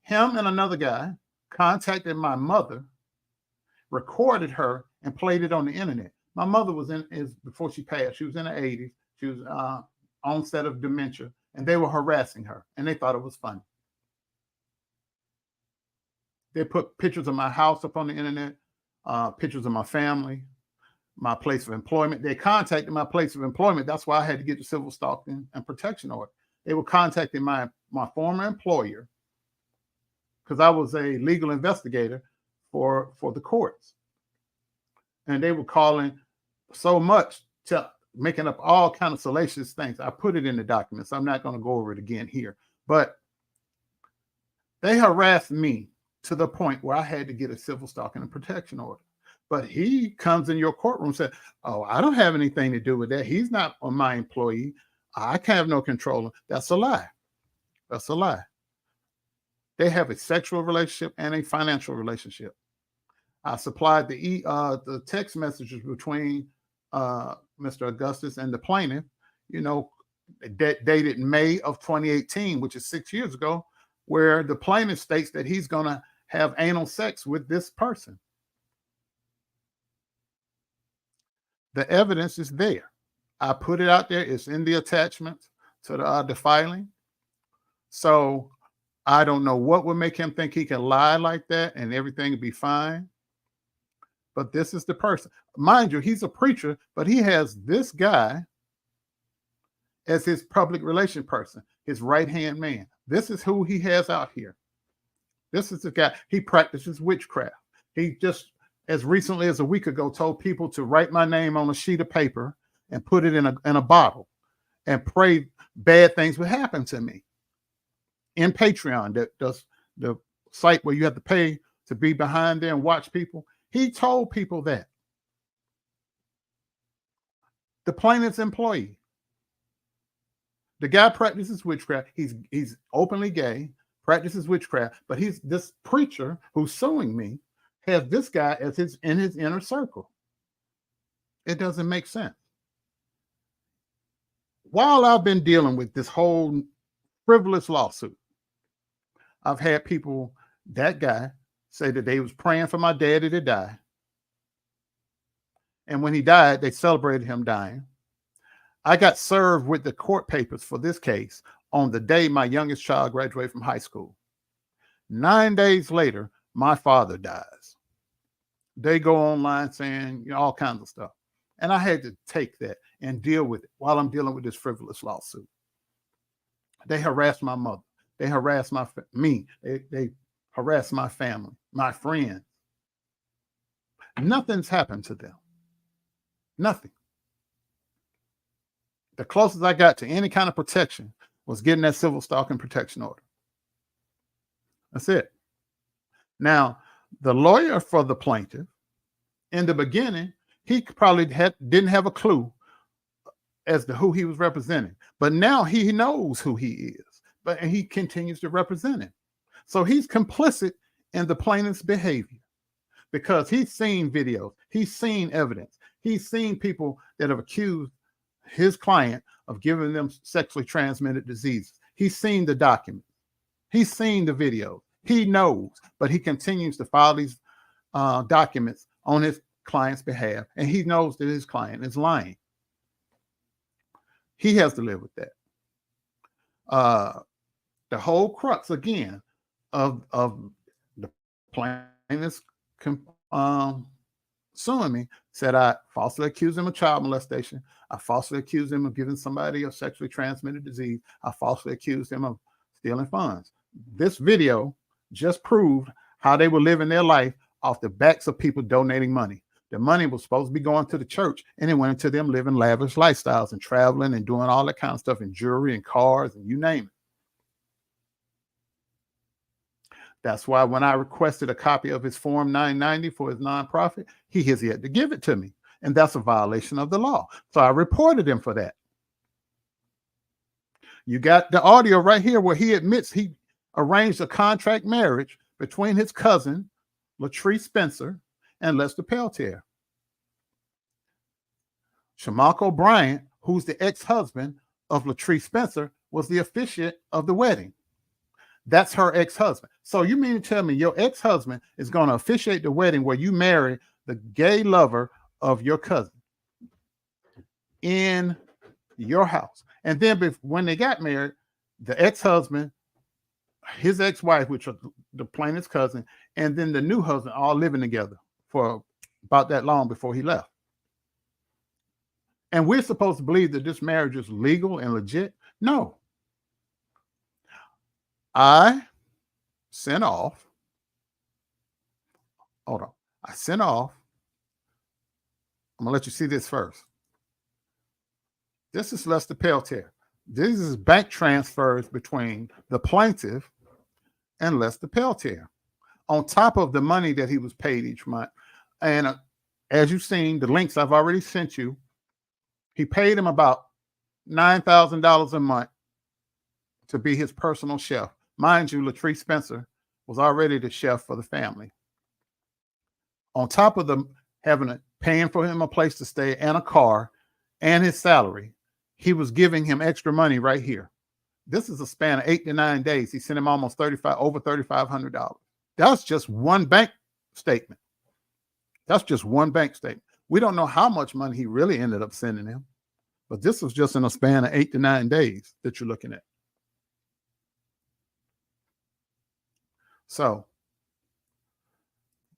Him and another guy contacted my mother, recorded her, and played it on the internet. My mother was before she passed. She was in her 80s. She was onset of dementia, and they were harassing her, and they thought it was funny. They put pictures of my house up on the internet, pictures of my family, my place of employment. They contacted my place of employment. That's why I had to get the civil stalking and protection order. They were contacting my former employer because I was a legal investigator for the courts. And they were calling so much, making up all kind of salacious things. I put it in the documents. I'm not going to go over it again here. But they harassed me to the point where I had to get a civil stalking and protection order. But he comes in your courtroom and said, oh, I don't have anything to do with that. He's not my employee. I can't have no control. That's a lie. That's a lie. They have a sexual relationship and a financial relationship. I supplied the text messages between Mr. Augustus and the plaintiff, that dated May of 2018, which is 6 years ago, where the plaintiff states that he's going to have anal sex with this person. The evidence is there. I put it out there. It's in the attachments to the filing. So I don't know what would make him think he can lie like that and everything would be fine. But this is the person. Mind you, he's a preacher, but he has this guy as his public relation person, his right-hand man. This is who he has out here. This is the guy. He practices witchcraft. He just, as recently as a week ago, told people to write my name on a sheet of paper and put it in a bottle and pray bad things would happen to me. In Patreon, that does the site where you have to pay to be behind there and watch people. He told people that. The plaintiff's employee. The guy practices witchcraft. He's openly gay, practices witchcraft, but this preacher who's suing me has this guy as in his inner circle. It doesn't make sense. While I've been dealing with this whole frivolous lawsuit, I've had people, that guy, say that they was praying for my daddy to die. And when he died, they celebrated him dying. I got served with the court papers for this case on the day my youngest child graduated from high school. 9 days later, my father dies. They go online saying all kinds of stuff. And I had to take that and deal with it while I'm dealing with this frivolous lawsuit. They harassed my mother. They harassed me. They harassed my family, my friends. Nothing's happened to them. Nothing. The closest I got to any kind of protection was getting that civil stalking protection order. That's it. Now, the lawyer for the plaintiff, in the beginning, he probably didn't have a clue as to who he was representing. But now he knows who he is, and he continues to represent him. So he's complicit in the plaintiff's behavior because he's seen videos, he's seen evidence, he's seen people that have accused his client of giving them sexually transmitted diseases. He's seen the documents, he's seen the videos, he knows, but he continues to file these documents on his client's behalf, and he knows that his client is lying. He has to live with that. The whole crux again of the plaintiff's suing me said I falsely accused him of child molestation. I falsely accused him of giving somebody a sexually transmitted disease. I falsely accused him of stealing funds. This video just proved how they were living their life off the backs of people donating money. The money was supposed to be going to the church, and it went into them living lavish lifestyles and traveling and doing all that kind of stuff, and jewelry and cars and you name it. That's why when I requested a copy of his Form 990 for his nonprofit, he has yet to give it to me. And that's a violation of the law. So I reported him for that. You got the audio right here where he admits he arranged a contract marriage between his cousin, Latrice Spencer, and Lester Peltier. Shamako Bryant, who's the ex-husband of Latrice Spencer, was the officiant of the wedding. That's her ex-husband. So you mean to tell me your ex-husband is going to officiate the wedding where you marry the gay lover of your cousin in your house? And then when they got married, the ex-husband, his ex-wife, which was the plaintiff's cousin, and then the new husband all living together for about that long before he left. And we're supposed to believe that this marriage is legal and legit? No. I sent off, hold on. I sent off, I'm gonna let you see this first. This is Lester Peltier. This is bank transfers between the plaintiff and Lester Peltier, on top of the money that he was paid each month. And as you've seen, the links I've already sent you, he paid him about $9,000 a month to be his personal chef. Mind you, Latrice Spencer was already the chef for the family. On top of them paying for him a place to stay and a car and his salary, he was giving him extra money right here. This is a span of 8 to 9 days. He sent him almost over $3,500. That's just one bank statement. That's just one bank statement. We don't know how much money he really ended up sending him, but this was just in a span of 8 to 9 days that you're looking at. So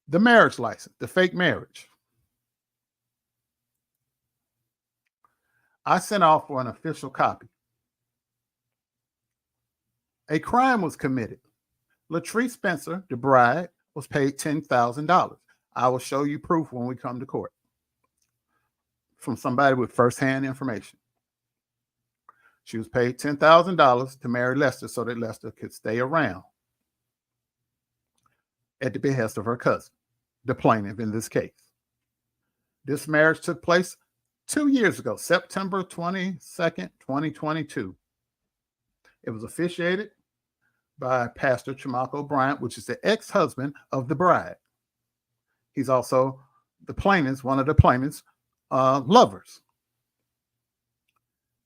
the marriage license, the fake marriage. I sent off for an official copy. A crime was committed. Latrice Spencer, the bride, was paid $10,000. I will show you proof when we come to court from somebody with firsthand information. She was paid $10,000 to marry Lester so that Lester could stay around at the behest of her cousin, the plaintiff in this case. This marriage took place 2 years ago, September 22nd, 2022. It was officiated by Pastor Shamako Bryant, which is the ex-husband of the bride. He's also the plaintiff's, one of the plaintiff's lovers.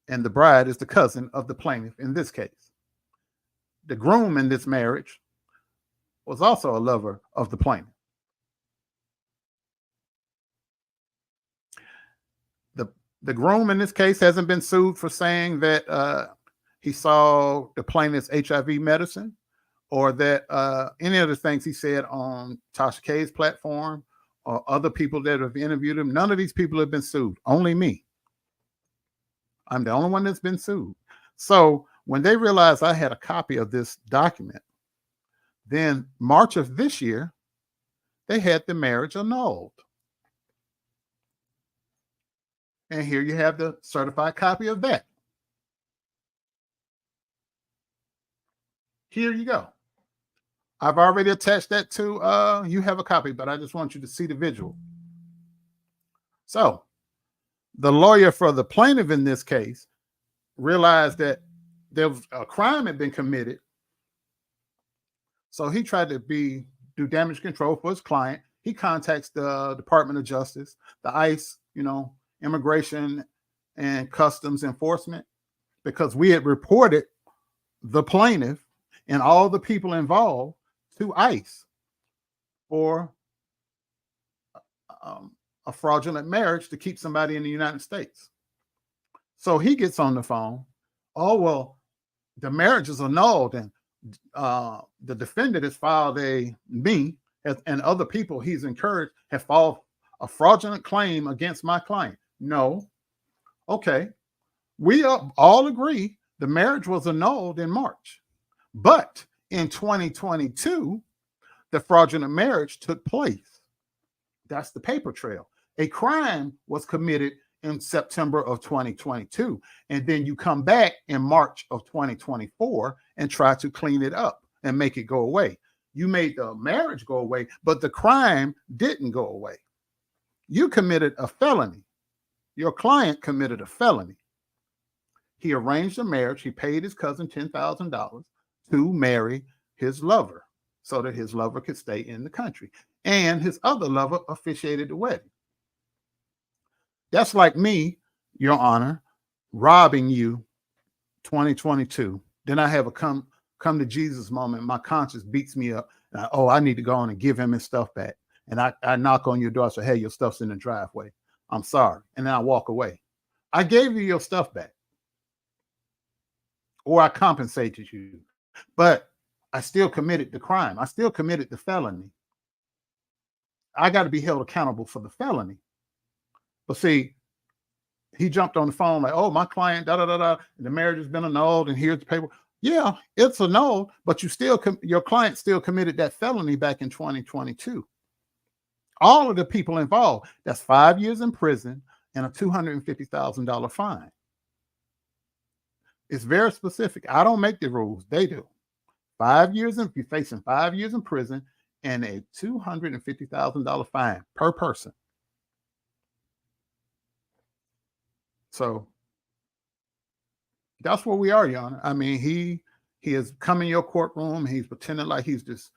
And the bride is the cousin of the plaintiff in this case. The groom in this marriage was also a lover of the plaintiff. The groom in this case hasn't been sued for saying that he saw the plaintiff's HIV medicine, or that any of the things he said on Tasha K's platform or other people that have interviewed him. None of these people have been sued. Only me. I'm the only one that's been sued. So when they realized I had a copy of this document, then March of this year, they had the marriage annulled. And here you have the certified copy of that. Here you go. I've already attached that to, you have a copy, but I just want you to see the visual. So the lawyer for the plaintiff in this case realized that there was a crime had been committed. So he tried to do damage control for his client. He contacts the Department of Justice, the ICE, Immigration and Customs Enforcement, because we had reported the plaintiff and all the people involved to ICE for a fraudulent marriage to keep somebody in the United States. So he gets on the phone. Oh, well, the marriage is annulled, and the defendant has filed me and other people he's encouraged have filed a fraudulent claim against my client. No. Okay. We all agree the marriage was annulled in March. But in 2022, the fraudulent marriage took place. That's the paper trail. A crime was committed in September of 2022. And then you come back in March of 2024 and try to clean it up and make it go away. You made the marriage go away, but the crime didn't go away. You committed a felony. Your client committed a felony. He arranged a marriage. He paid his cousin $10,000 to marry his lover so that his lover could stay in the country. And his other lover officiated the wedding. That's like me, Your Honor, robbing you 2022. Then I have a come to Jesus moment. My conscience beats me up. And I need to go on and give him his stuff back. And I knock on your door and say, hey, your stuff's in the driveway. I'm sorry. And then I walk away. I gave you your stuff back. Or I compensated you. But I still committed the crime. I still committed the felony. I got to be held accountable for the felony. But see, he jumped on the phone like, oh, my client, the marriage has been annulled, and here's the paper. Yeah, it's annulled, but your client still committed that felony back in 2022. All of the people involved, that's 5 years in prison and a $250,000 fine. It's very specific. I don't make the rules. They do. 5 years, you're facing 5 years in prison and a $250,000 fine per person. So that's where we are, Your Honor. I mean, he has come in your courtroom. He's pretending like he's this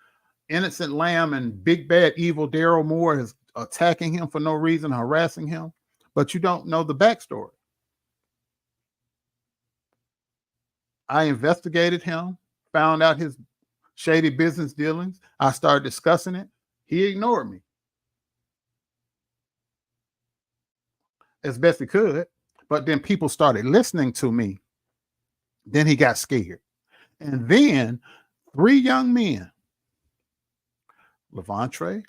innocent lamb, and big bad evil Darryl Moore is attacking him for no reason, harassing him. But you don't know the backstory. I investigated him, found out his shady business dealings. I started discussing it. He ignored me as best he could. But then people started listening to me. Then he got scared. And then 3 young men, Levantre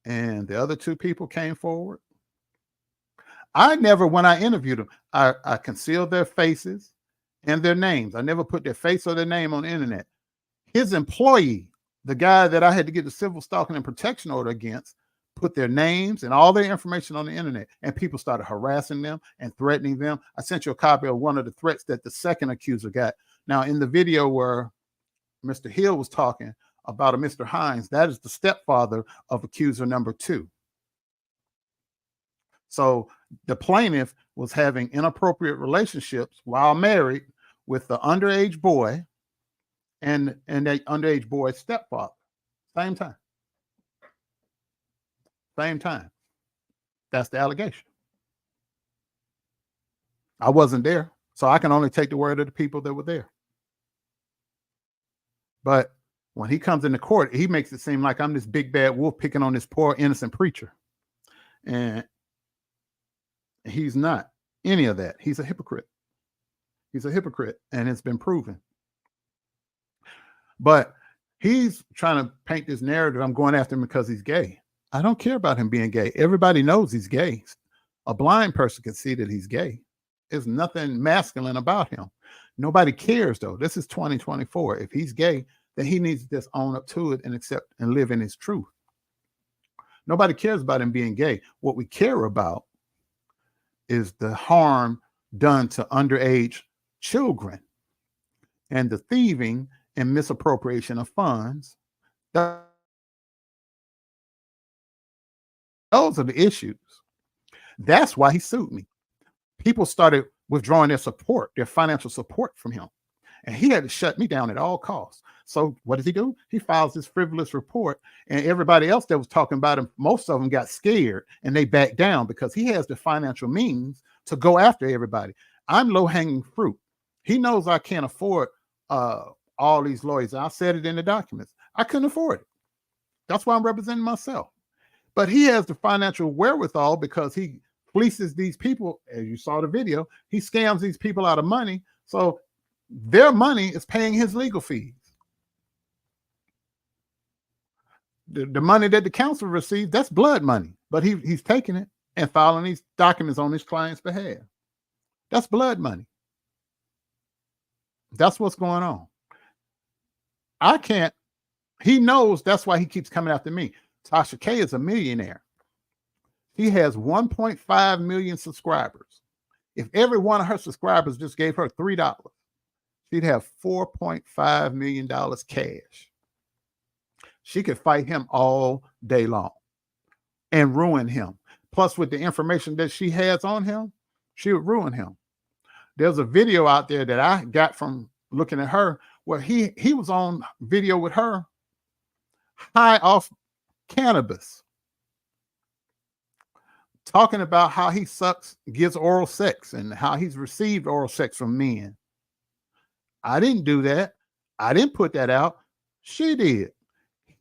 and the other 2 people, came forward. When I interviewed them, I concealed their faces and their names. I never put their face or their name on the internet. His employee, the guy that I had to get the civil stalking and protection order against, put their names and all their information on the internet, and people started harassing them and threatening them. I sent you a copy of one of the threats that the second accuser got. Now, in the video where Mr. Hill was talking about a Mr. Hines, that is the stepfather of accuser number 2. So the plaintiff was having inappropriate relationships while married with the underage boy and that underage boy's stepfather. Same time. Same time. That's the allegation. I wasn't there, so I can only take the word of the people that were there. But when he comes into court, he makes it seem like I'm this big bad wolf picking on this poor innocent preacher. And he's not any of that. He's a hypocrite. He's a hypocrite, and it's been proven. But He's trying to paint this narrative. I'm going after him because he's gay. I don't care about him being gay. Everybody knows he's gay. A blind person can see that he's gay. There's nothing masculine about him. Nobody cares, though. This is 2024. If he's gay, then he needs to just own up to it and accept and live in his truth. Nobody cares about him being gay. What we care about is the harm done to underage children and the thieving and misappropriation of funds. Those are the issues. That's why he sued me. People started withdrawing their support, their financial support from him. And he had to shut me down at all costs. So what does he do? He files this frivolous report, and everybody else that was talking about him, most of them got scared and they backed down because he has the financial means to go after everybody. I'm low-hanging fruit. He knows I can't afford all these lawyers. I said it in the documents. I couldn't afford it. That's why I'm representing myself. But he has the financial wherewithal because he fleeces these people. As you saw the video, he scams these people out of money. So their money is paying his legal fees. The money that the council receives, that's blood money. But he's taking it and filing these documents on his client's behalf. That's blood money. That's what's going on. I can't. He knows that's why he keeps coming after me. Tasha K is a millionaire. She has 1.5 million subscribers. If every one of her subscribers just gave her $3, she'd have $4.5 million cash. She could fight him all day long and ruin him. Plus, with the information that she has on him, she would ruin him. There's a video out there that I got from looking at her where he was on video with her high off cannabis, talking about how he gives oral sex and how he's received oral sex from men. I didn't do that. I didn't put that out. She did.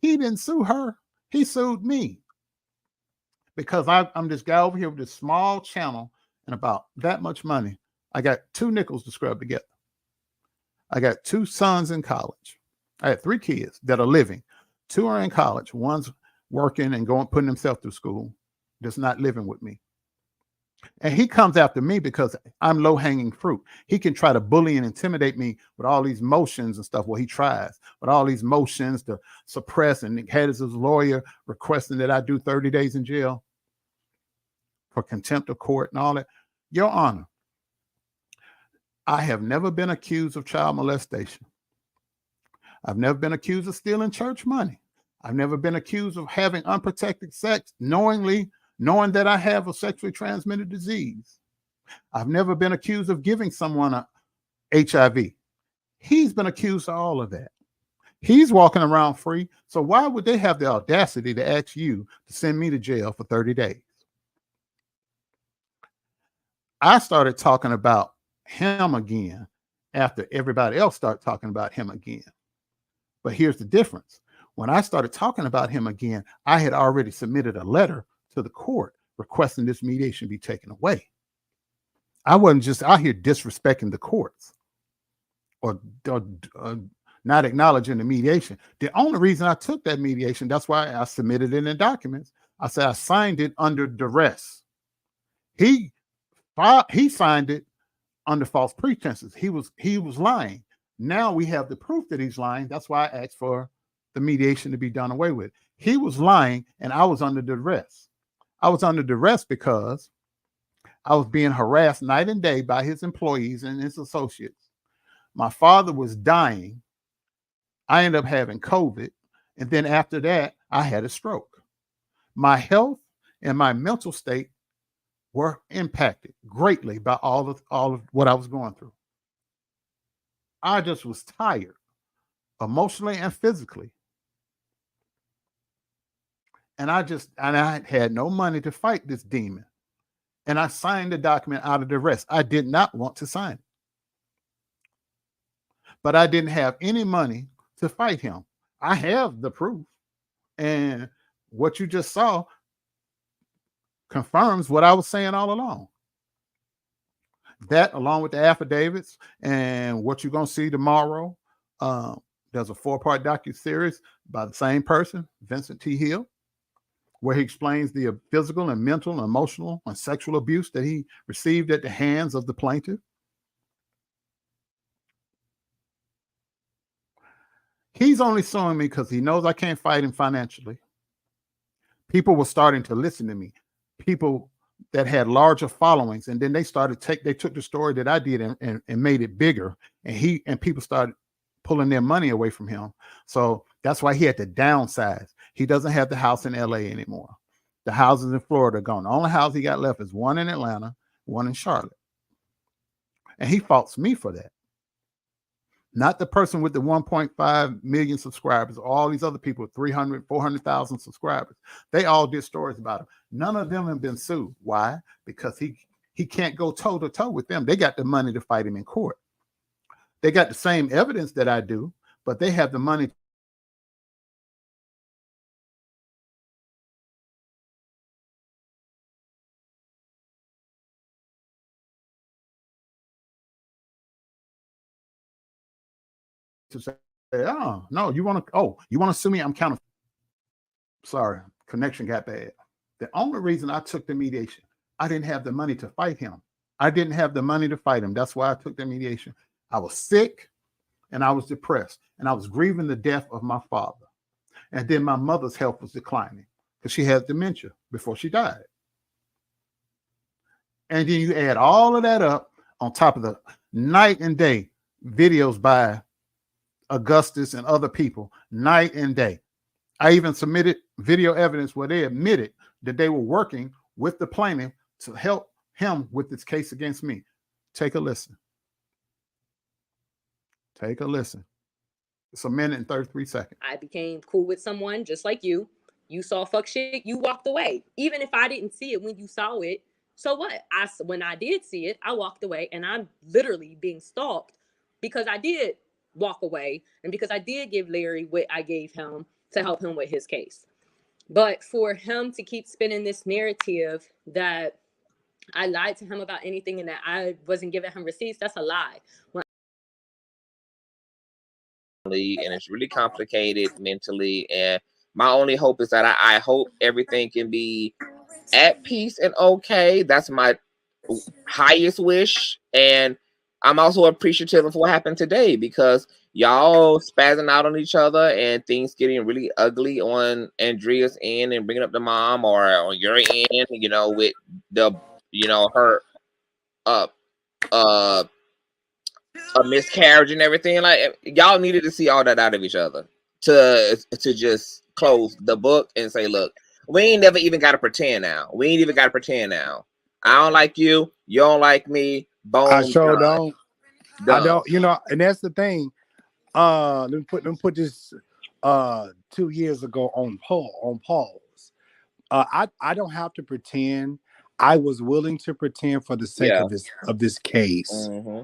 He didn't sue her. He sued me because I'm this guy over here with this small channel and about that much money. I got 2 nickels to scrub together. I got 2 sons in college. I had 3 kids that are living. 2 are in college. One's working and putting himself through school, just not living with me. And he comes after me because I'm low-hanging fruit. He can try to bully and intimidate me with all these motions and stuff. Well, he tries with all these motions to suppress, and had his lawyer requesting that I do 30 days in jail for contempt of court and all that. Your Honor, I have never been accused of child molestation. I've never been accused of stealing church money. I've never been accused of having unprotected sex, knowing that I have a sexually transmitted disease. I've never been accused of giving someone a HIV. He's been accused of all of that. He's walking around free. So why would they have the audacity to ask you to send me to jail for 30 days? I started talking about him again after everybody else started talking about him again. But here's the difference. When I started talking about him again, I had already submitted a letter to the court requesting this mediation be taken away. I wasn't just out here disrespecting the courts or not acknowledging the mediation. The only reason I took that mediation, that's why I submitted it in the documents. I said I signed it under duress. He signed it under false pretenses. He was lying. Now we have the proof that he's lying. That's why I asked for the mediation to be done away with. He was lying and I was under duress. I was under duress because I was being harassed night and day by his employees and his associates. My father was dying. I ended up having COVID. And then after that, I had a stroke. My health and my mental state were impacted greatly by all of what I was going through. I just was tired, emotionally and physically. And I had no money to fight this demon. And I signed the document out of duress. I did not want to sign it. But I didn't have any money to fight him. I have the proof. And what you just saw confirms what I was saying all along. That, along with the affidavits and what you're going to see tomorrow, There's a 4-part docu-series by the same person, Vincent T, where he explains the physical and mental and emotional and sexual abuse that he received at the hands of the plaintiff. He's only suing me because he knows I can't fight him financially. People were starting to listen to me. People that had larger followings, and then they took the story that I did and made it bigger, and people started pulling their money away from him. So that's why he had to downsize. He doesn't have the house in LA anymore. The houses in Florida are gone. The only house he got left is one in Atlanta, one in Charlotte. And he faults me for that. Not the person with the 1.5 million subscribers, all these other people, 300, 400,000 subscribers. They all did stories about him. None of them have been sued. Why? Because he can't go toe to toe with them. They got the money to fight him in court. They got the same evidence that I do, but they have the money to say, oh, no, you want to sue me? I'm counting. Sorry, connection got bad. The only reason I took the mediation, I didn't have the money to fight him. I didn't have the money to fight him. That's why I took the mediation. I was sick and I was depressed and I was grieving the death of my father. And then my mother's health was declining because she had dementia before she died. And then you add all of that up on top of the night and day videos by Augustus and other people, night and day. I even submitted video evidence where they admitted that they were working with the plaintiff to help him with this case against me. Take a listen. Take a listen. It's 1 minute and 33 seconds. I became cool with someone just like you. You saw fuck shit, you walked away. Even if I didn't see it when you saw it, so what? When I did see it, I walked away, and I'm literally being stalked because I did walk away and because I did give Larry what I gave him to help him with his case. But for him to keep spinning this narrative that I lied to him about anything and that I wasn't giving him receipts, that's a lie. And it's really complicated mentally. And my only hope is that I hope everything can be at peace and okay. That's my highest wish. And I'm also appreciative of what happened today because y'all spazzing out on each other and things getting really ugly on Andrea's end and bringing up the mom or on your end, with the, her a miscarriage and everything. Like, y'all needed to see all that out of each other to just close the book and say, look, we ain't never even got to pretend now. I don't like you. You don't like me. Bone I sure done. don't. I don't, and that's the thing. Let me put this 2 years ago on pause. I don't have to pretend. I was willing to pretend for the sake of this case. Mm-hmm.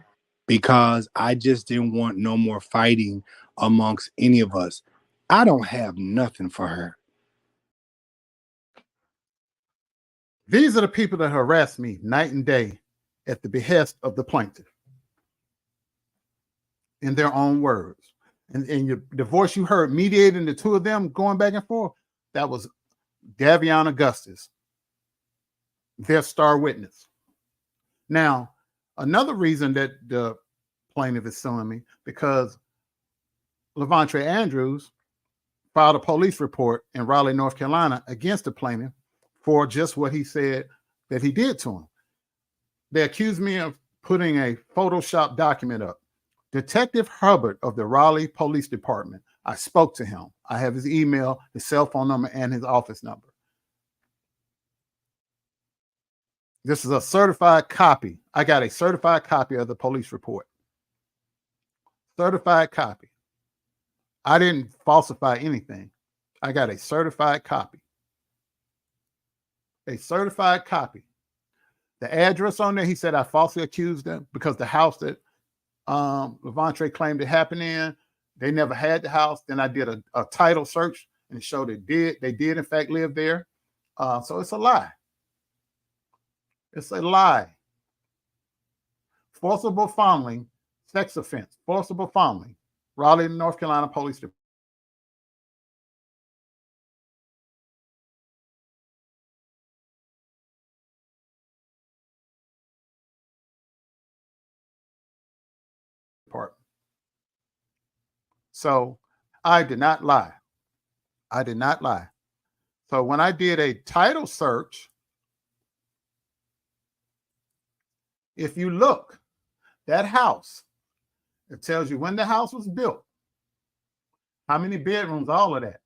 Because I just didn't want no more fighting amongst any of us. I don't have nothing for her. These are the people that harass me night and day at the behest of the plaintiff. In their own words. And the voice you heard mediating the two of them going back and forth, that was Davion Augustus, their star witness. Now, another reason that the plaintiff is suing me, because Levontre Andrews filed a police report in Raleigh, North Carolina against the plaintiff for just what he said that he did to him. They accused me of putting a Photoshop document up. Detective Hubbard of the Raleigh Police Department, I spoke to him. I have his email, his cell phone number, and his office number. This is a certified copy. I got a certified copy of the police report. Certified copy. I didn't falsify anything. I got a certified copy. A certified copy. The address on there, he said I falsely accused them because the house that Levontre claimed it happened in, they never had the house. Then I did a title search and it showed they did in fact live there. So it's a lie. It's a lie. Forcible fondling, sex offense, forcible fondling, Raleigh, North Carolina Police Department. So I did not lie. I did not lie. So when I did a title search, if you look, that house, it tells you when the house was built, how many bedrooms, all of that.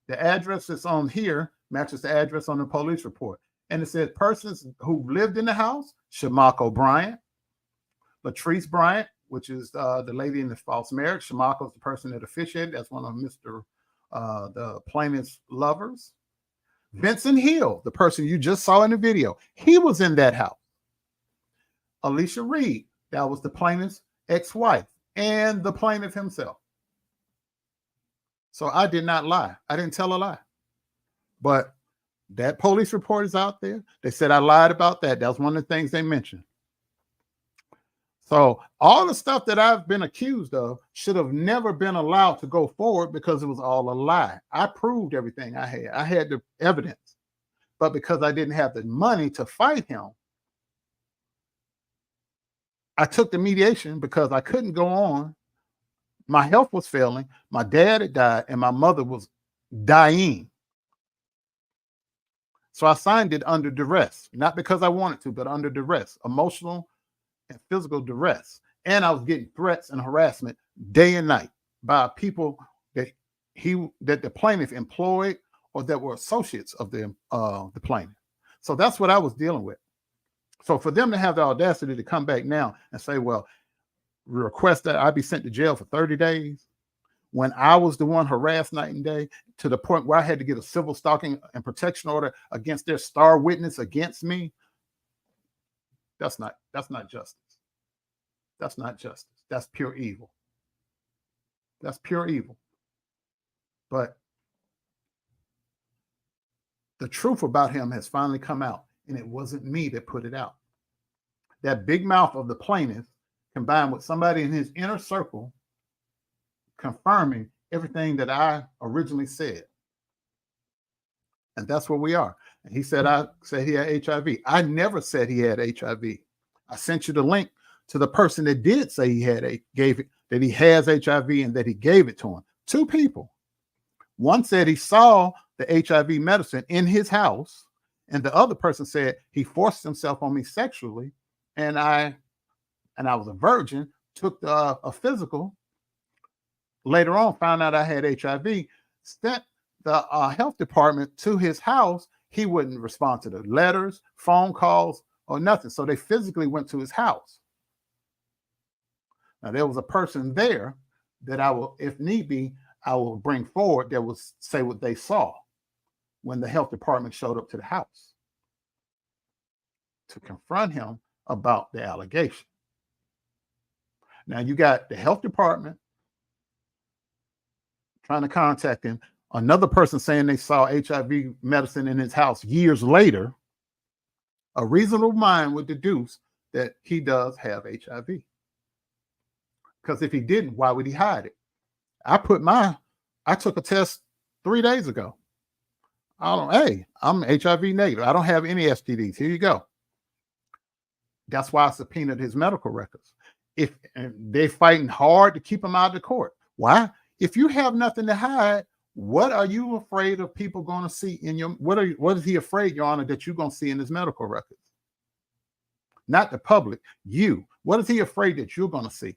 The address that's on here matches the address on the police report. And it says persons who lived in the house: Shamako Bryant, Latrice Bryant, which is the lady in the false marriage. Shamako is the person that officiated. That's one of the plaintiff's lovers. Vincent Hill, the person you just saw in the video, he was in that house. Alicia Reed, that was the plaintiff's ex-wife and the plaintiff himself. So I did not lie. I didn't tell a lie. But that police report is out there. They said I lied about that. That was one of the things they mentioned. So all the stuff that I've been accused of should have never been allowed to go forward because it was all a lie. I proved everything I had. I had the evidence. But because I didn't have the money to fight him, I took the mediation because I couldn't go on. My health was failing. My dad had died and my mother was dying. So I signed it under duress, not because I wanted to, but under duress, emotional and physical duress. And I was getting threats and harassment day and night by people that the plaintiff employed or that were associates of the plaintiff. So that's what I was dealing with. So for them to have the audacity to come back now and say, well, request that I be sent to jail for 30 days when I was the one harassed night and day to the point where I had to get a civil stalking and protection order against their star witness against me. That's not justice. That's not justice. That's pure evil. That's pure evil. But the truth about him has finally come out, and it wasn't me that put it out. That big mouth of the plaintiff combined with somebody in his inner circle confirming everything that I originally said. And that's where we are. And he said, I said he had HIV. I never said he had HIV. I sent you the link to the person that did say he had that he has HIV and that he gave it to him. Two people. One said he saw the HIV medicine in his house, and the other person said he forced himself on me sexually, and I was a virgin, took a physical. Later on, found out I had HIV, sent the health department to his house. He wouldn't respond to the letters, phone calls, or nothing. So they physically went to his house. Now, there was a person there that I will, if need be, I will bring forward that will say what they saw when the health department showed up to the house to confront him about the allegation. Now, you got the health department trying to contact him, another person saying they saw HIV medicine in his house years later. A reasonable mind would deduce that he does have HIV. Because if he didn't, why would he hide it? I took a test 3 days ago. Hey, I'm HIV negative. I don't have any STDs. Here you go. That's why I subpoenaed his medical records. If they're fighting hard to keep him out of the court. Why? If you have nothing to hide, what are you afraid of people going to see in your, what is he afraid, Your Honor, that you're going to see in his medical records? Not the public, you. What is he afraid that you're going to see?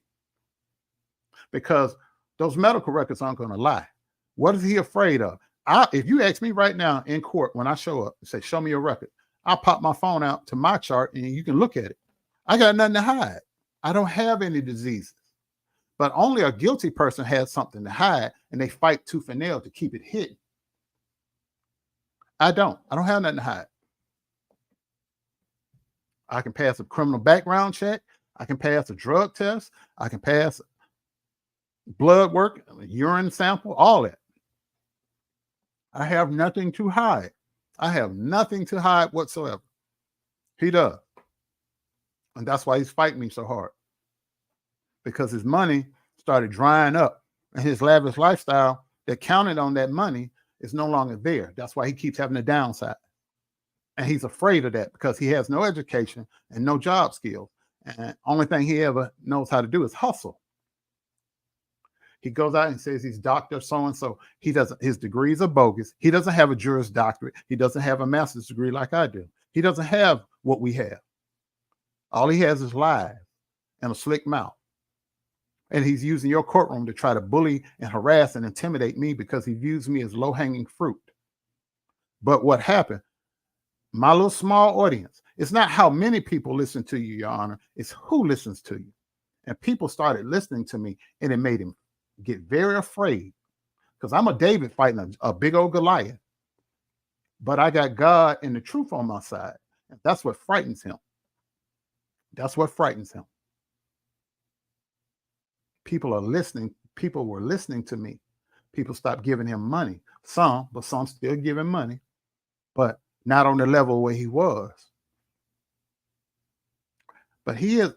Because those medical records aren't going to lie. What is he afraid of? If you ask me right now in court, when I show up and say, show me your record, I'll pop my phone out to my chart and you can look at it. I got nothing to hide. I don't have any diseases. But only a guilty person has something to hide, and they fight tooth and nail to keep it hidden. I don't have nothing to hide. I can pass a criminal background check. I can pass a drug test. I can pass blood work, urine sample, all that. I have nothing to hide. I have nothing to hide whatsoever. He does. And that's why he's fighting me so hard. Because his money started drying up and his lavish lifestyle that counted on that money is no longer there. That's why he keeps having a downside. And he's afraid of that because he has no education and no job skills. And only thing he ever knows how to do is hustle. He goes out and says he's Dr. So-and-so. He doesn't, his degrees are bogus. He doesn't have a Juris Doctorate. He doesn't have a master's degree like I do. He doesn't have what we have. All he has is lies and a slick mouth. And he's using your courtroom to try to bully and harass and intimidate me because he views me as low-hanging fruit. But what happened? My little small audience, it's not how many people listen to you, Your Honor. It's who listens to you. And people started listening to me, and it made him get very afraid because I'm a David fighting a big old Goliath. But I got God and the truth on my side. And that's what frightens him. That's what frightens him. People are listening. People were listening to me. People stopped giving him money. Some, but some still giving money, but not on the level where he was. But he is,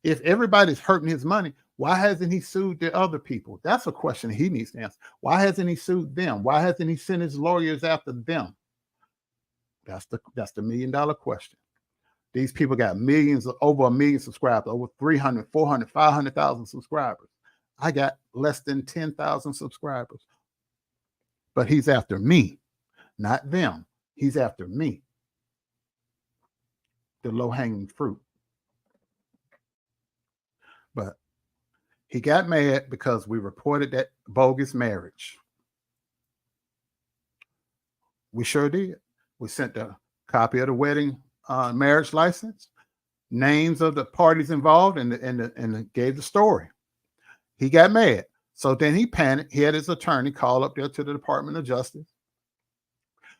if everybody's hurting his money, why hasn't he sued the other people? That's a question he needs to answer. Why hasn't he sued them? Why hasn't he sent his lawyers after them? That's the $1 million question. These people got millions, over 1 million subscribers, over 300, 400, 500,000 subscribers. I got less than 10,000 subscribers. But he's after me, not them. He's after me, the low-hanging fruit. But he got mad because we reported that bogus marriage. We sure did. We sent a copy of the wedding marriage license, names of the parties involved, and gave the story. He got mad. So then he panicked. He had his attorney call up there to the Department of Justice.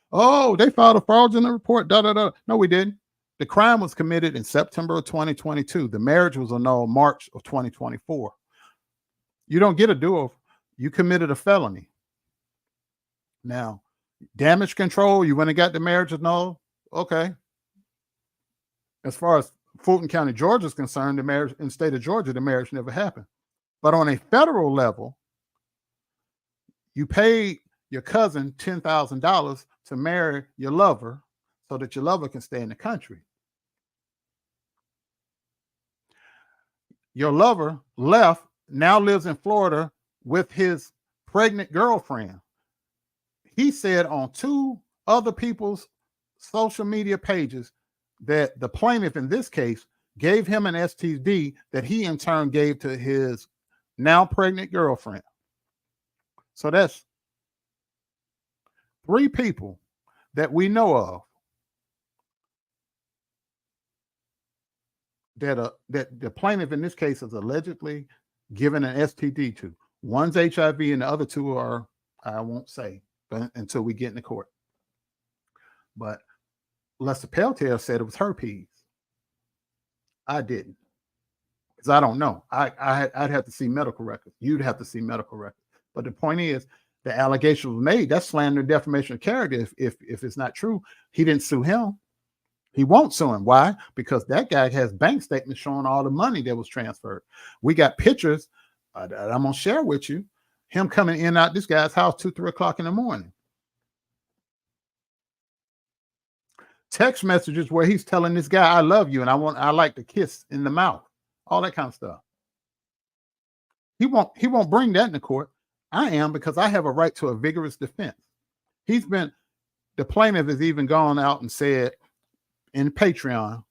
Oh, they filed a fraudulent report. No, we didn't. The crime was committed in September of 2022. The marriage was annulled March of 2024. You don't get a do-over. You committed a felony. Now, damage control, you went and got the marriage annulled. Okay. As far as Fulton County, Georgia is concerned, the marriage in the state of Georgia, the marriage never happened. But on a federal level, you paid your cousin $10,000 to marry your lover so that your lover can stay in the country. Your lover left, now lives in Florida with his pregnant girlfriend. He said on 2 other people's social media pages that the plaintiff in this case gave him an STD that he in turn gave to his now pregnant girlfriend. So that's 3 people that we know of that the plaintiff in this case is allegedly given an STD to. One's HIV and the other 2 are, I won't say, but until we get in the court. But Lester Peltier said it was herpes. I didn't, because I don't know. I'd have to see medical records. You'd have to see medical records. But the point is, the allegation was made. That's slander and defamation of character. If it's not true, he didn't sue him. He won't sue him. Why? Because that guy has bank statements showing all the money that was transferred. We got pictures that I'm gonna share with you. Him coming in and out this guy's house 2, 3 o'clock in the morning. Text messages where he's telling this guy, "I love you and I like to kiss in the mouth," all that kind of stuff. He won't bring that in the court. I am, because I have a right to a vigorous defense. The plaintiff has even gone out and said in Patreon,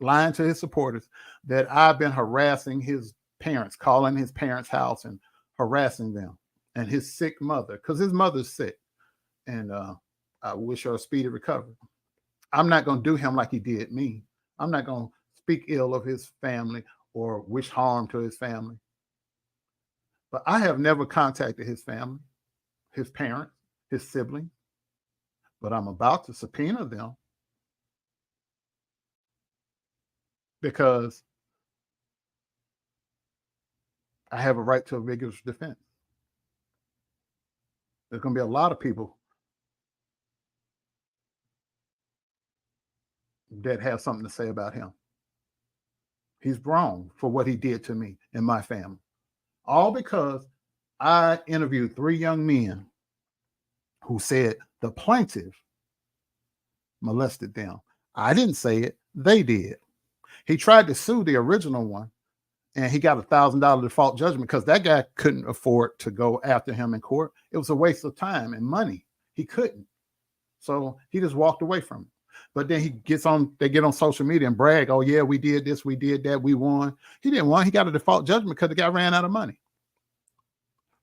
lying to his supporters, that I've been harassing his parents, calling his parents' house and harassing them, and his sick mother, because his mother's sick. And I wish her a speedy recovery. I'm not going to do him like he did me. I'm not going to speak ill of his family or wish harm to his family. But I have never contacted his family, his parents, his siblings. But I'm about to subpoena them because I have a right to a vigorous defense. There's going to be a lot of people that have something to say about him. He's wrong for what he did to me and my family. All because I interviewed 3 young men who said the plaintiff molested them. I didn't say it, they did. He tried to sue the original one, and he got $1,000 default judgment because that guy couldn't afford to go after him in court. It was a waste of time and money. He couldn't. So he just walked away from it. But then they get on social media and brag, oh yeah, we did this, we did that, we won. He didn't win. He got a default judgment because the guy ran out of money.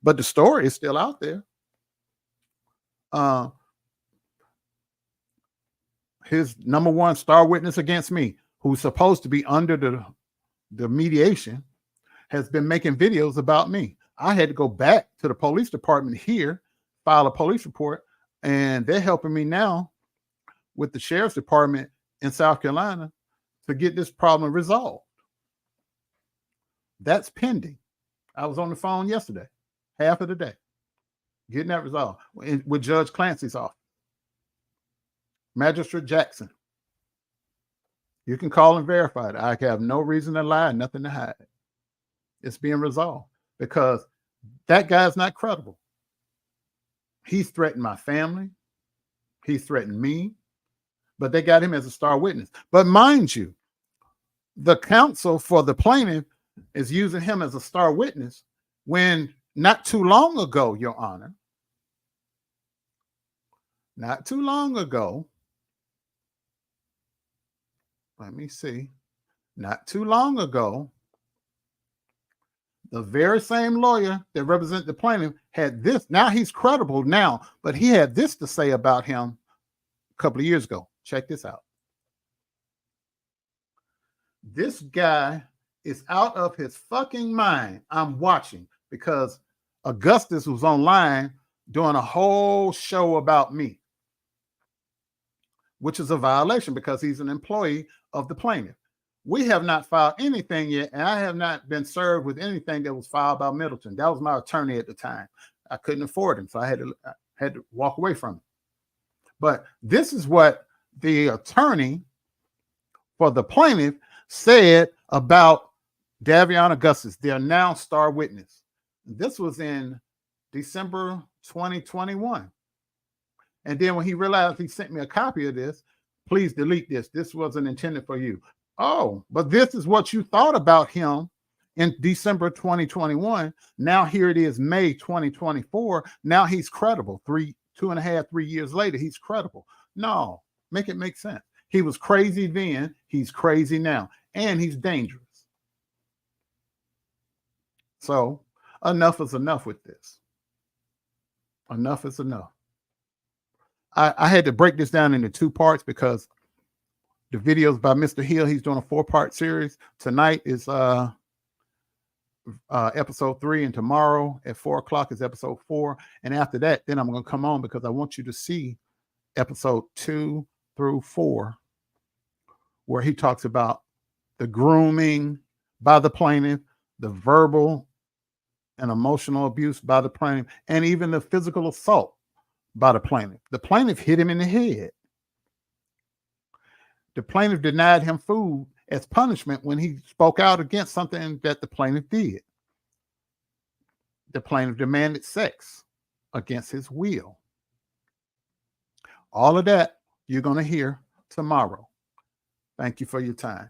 But the story is still out there. His number one star witness against me, who's supposed to be under the mediation, has been making videos about me. I had to go back to the police department here, file a police report, and they're helping me now with the sheriff's department in South Carolina to get this problem resolved. That's pending. I was on the phone yesterday, half of the day, getting that resolved with Judge Clancy's office. Magistrate Jackson. You can call and verify it. I have no reason to lie, nothing to hide. It's being resolved because that guy's not credible. He's threatened my family. He's threatened me, but they got him as a star witness. But mind you, the counsel for the plaintiff is using him as a star witness when not too long ago, Your Honor, not too long ago, let me see, not too long ago, the very same lawyer that represented the plaintiff had this. Now he's credible now, but he had this to say about him a couple of years ago. Check this out. This guy is out of his fucking mind. I'm watching because Augustus was online doing a whole show about me, which is a violation because he's an employee of the plaintiff. We have not filed anything yet, and I have not been served with anything that was filed by Middleton. That was my attorney at the time. I couldn't afford him, so I had to walk away from him. But this is what the attorney for the plaintiff said about Davion Augustus, their now star witness. This was in December 2021. And then when he realized, he sent me a copy of this. Please delete this. This wasn't intended for you. Oh, but this is what you thought about him in December 2021. Now here it is, May 2024. Now he's credible. 2.5, 3 years later, he's credible. No, make it make sense. He was crazy then. He's crazy now. And he's dangerous. So enough is enough with this. Enough is enough. I had to break this down into 2 parts because the videos by Mr. Hill, he's doing a 4-part series. Tonight is episode 3, and tomorrow at 4 o'clock is episode 4. And after that, then I'm going to come on because I want you to see episode 2 through 4, where he talks about the grooming by the plaintiff, the verbal and emotional abuse by the plaintiff, and even the physical assault by the plaintiff. The plaintiff hit him in the head. The plaintiff denied him food as punishment when he spoke out against something that the plaintiff did. The plaintiff demanded sex against his will. All of that you're going to hear tomorrow. Thank you for your time.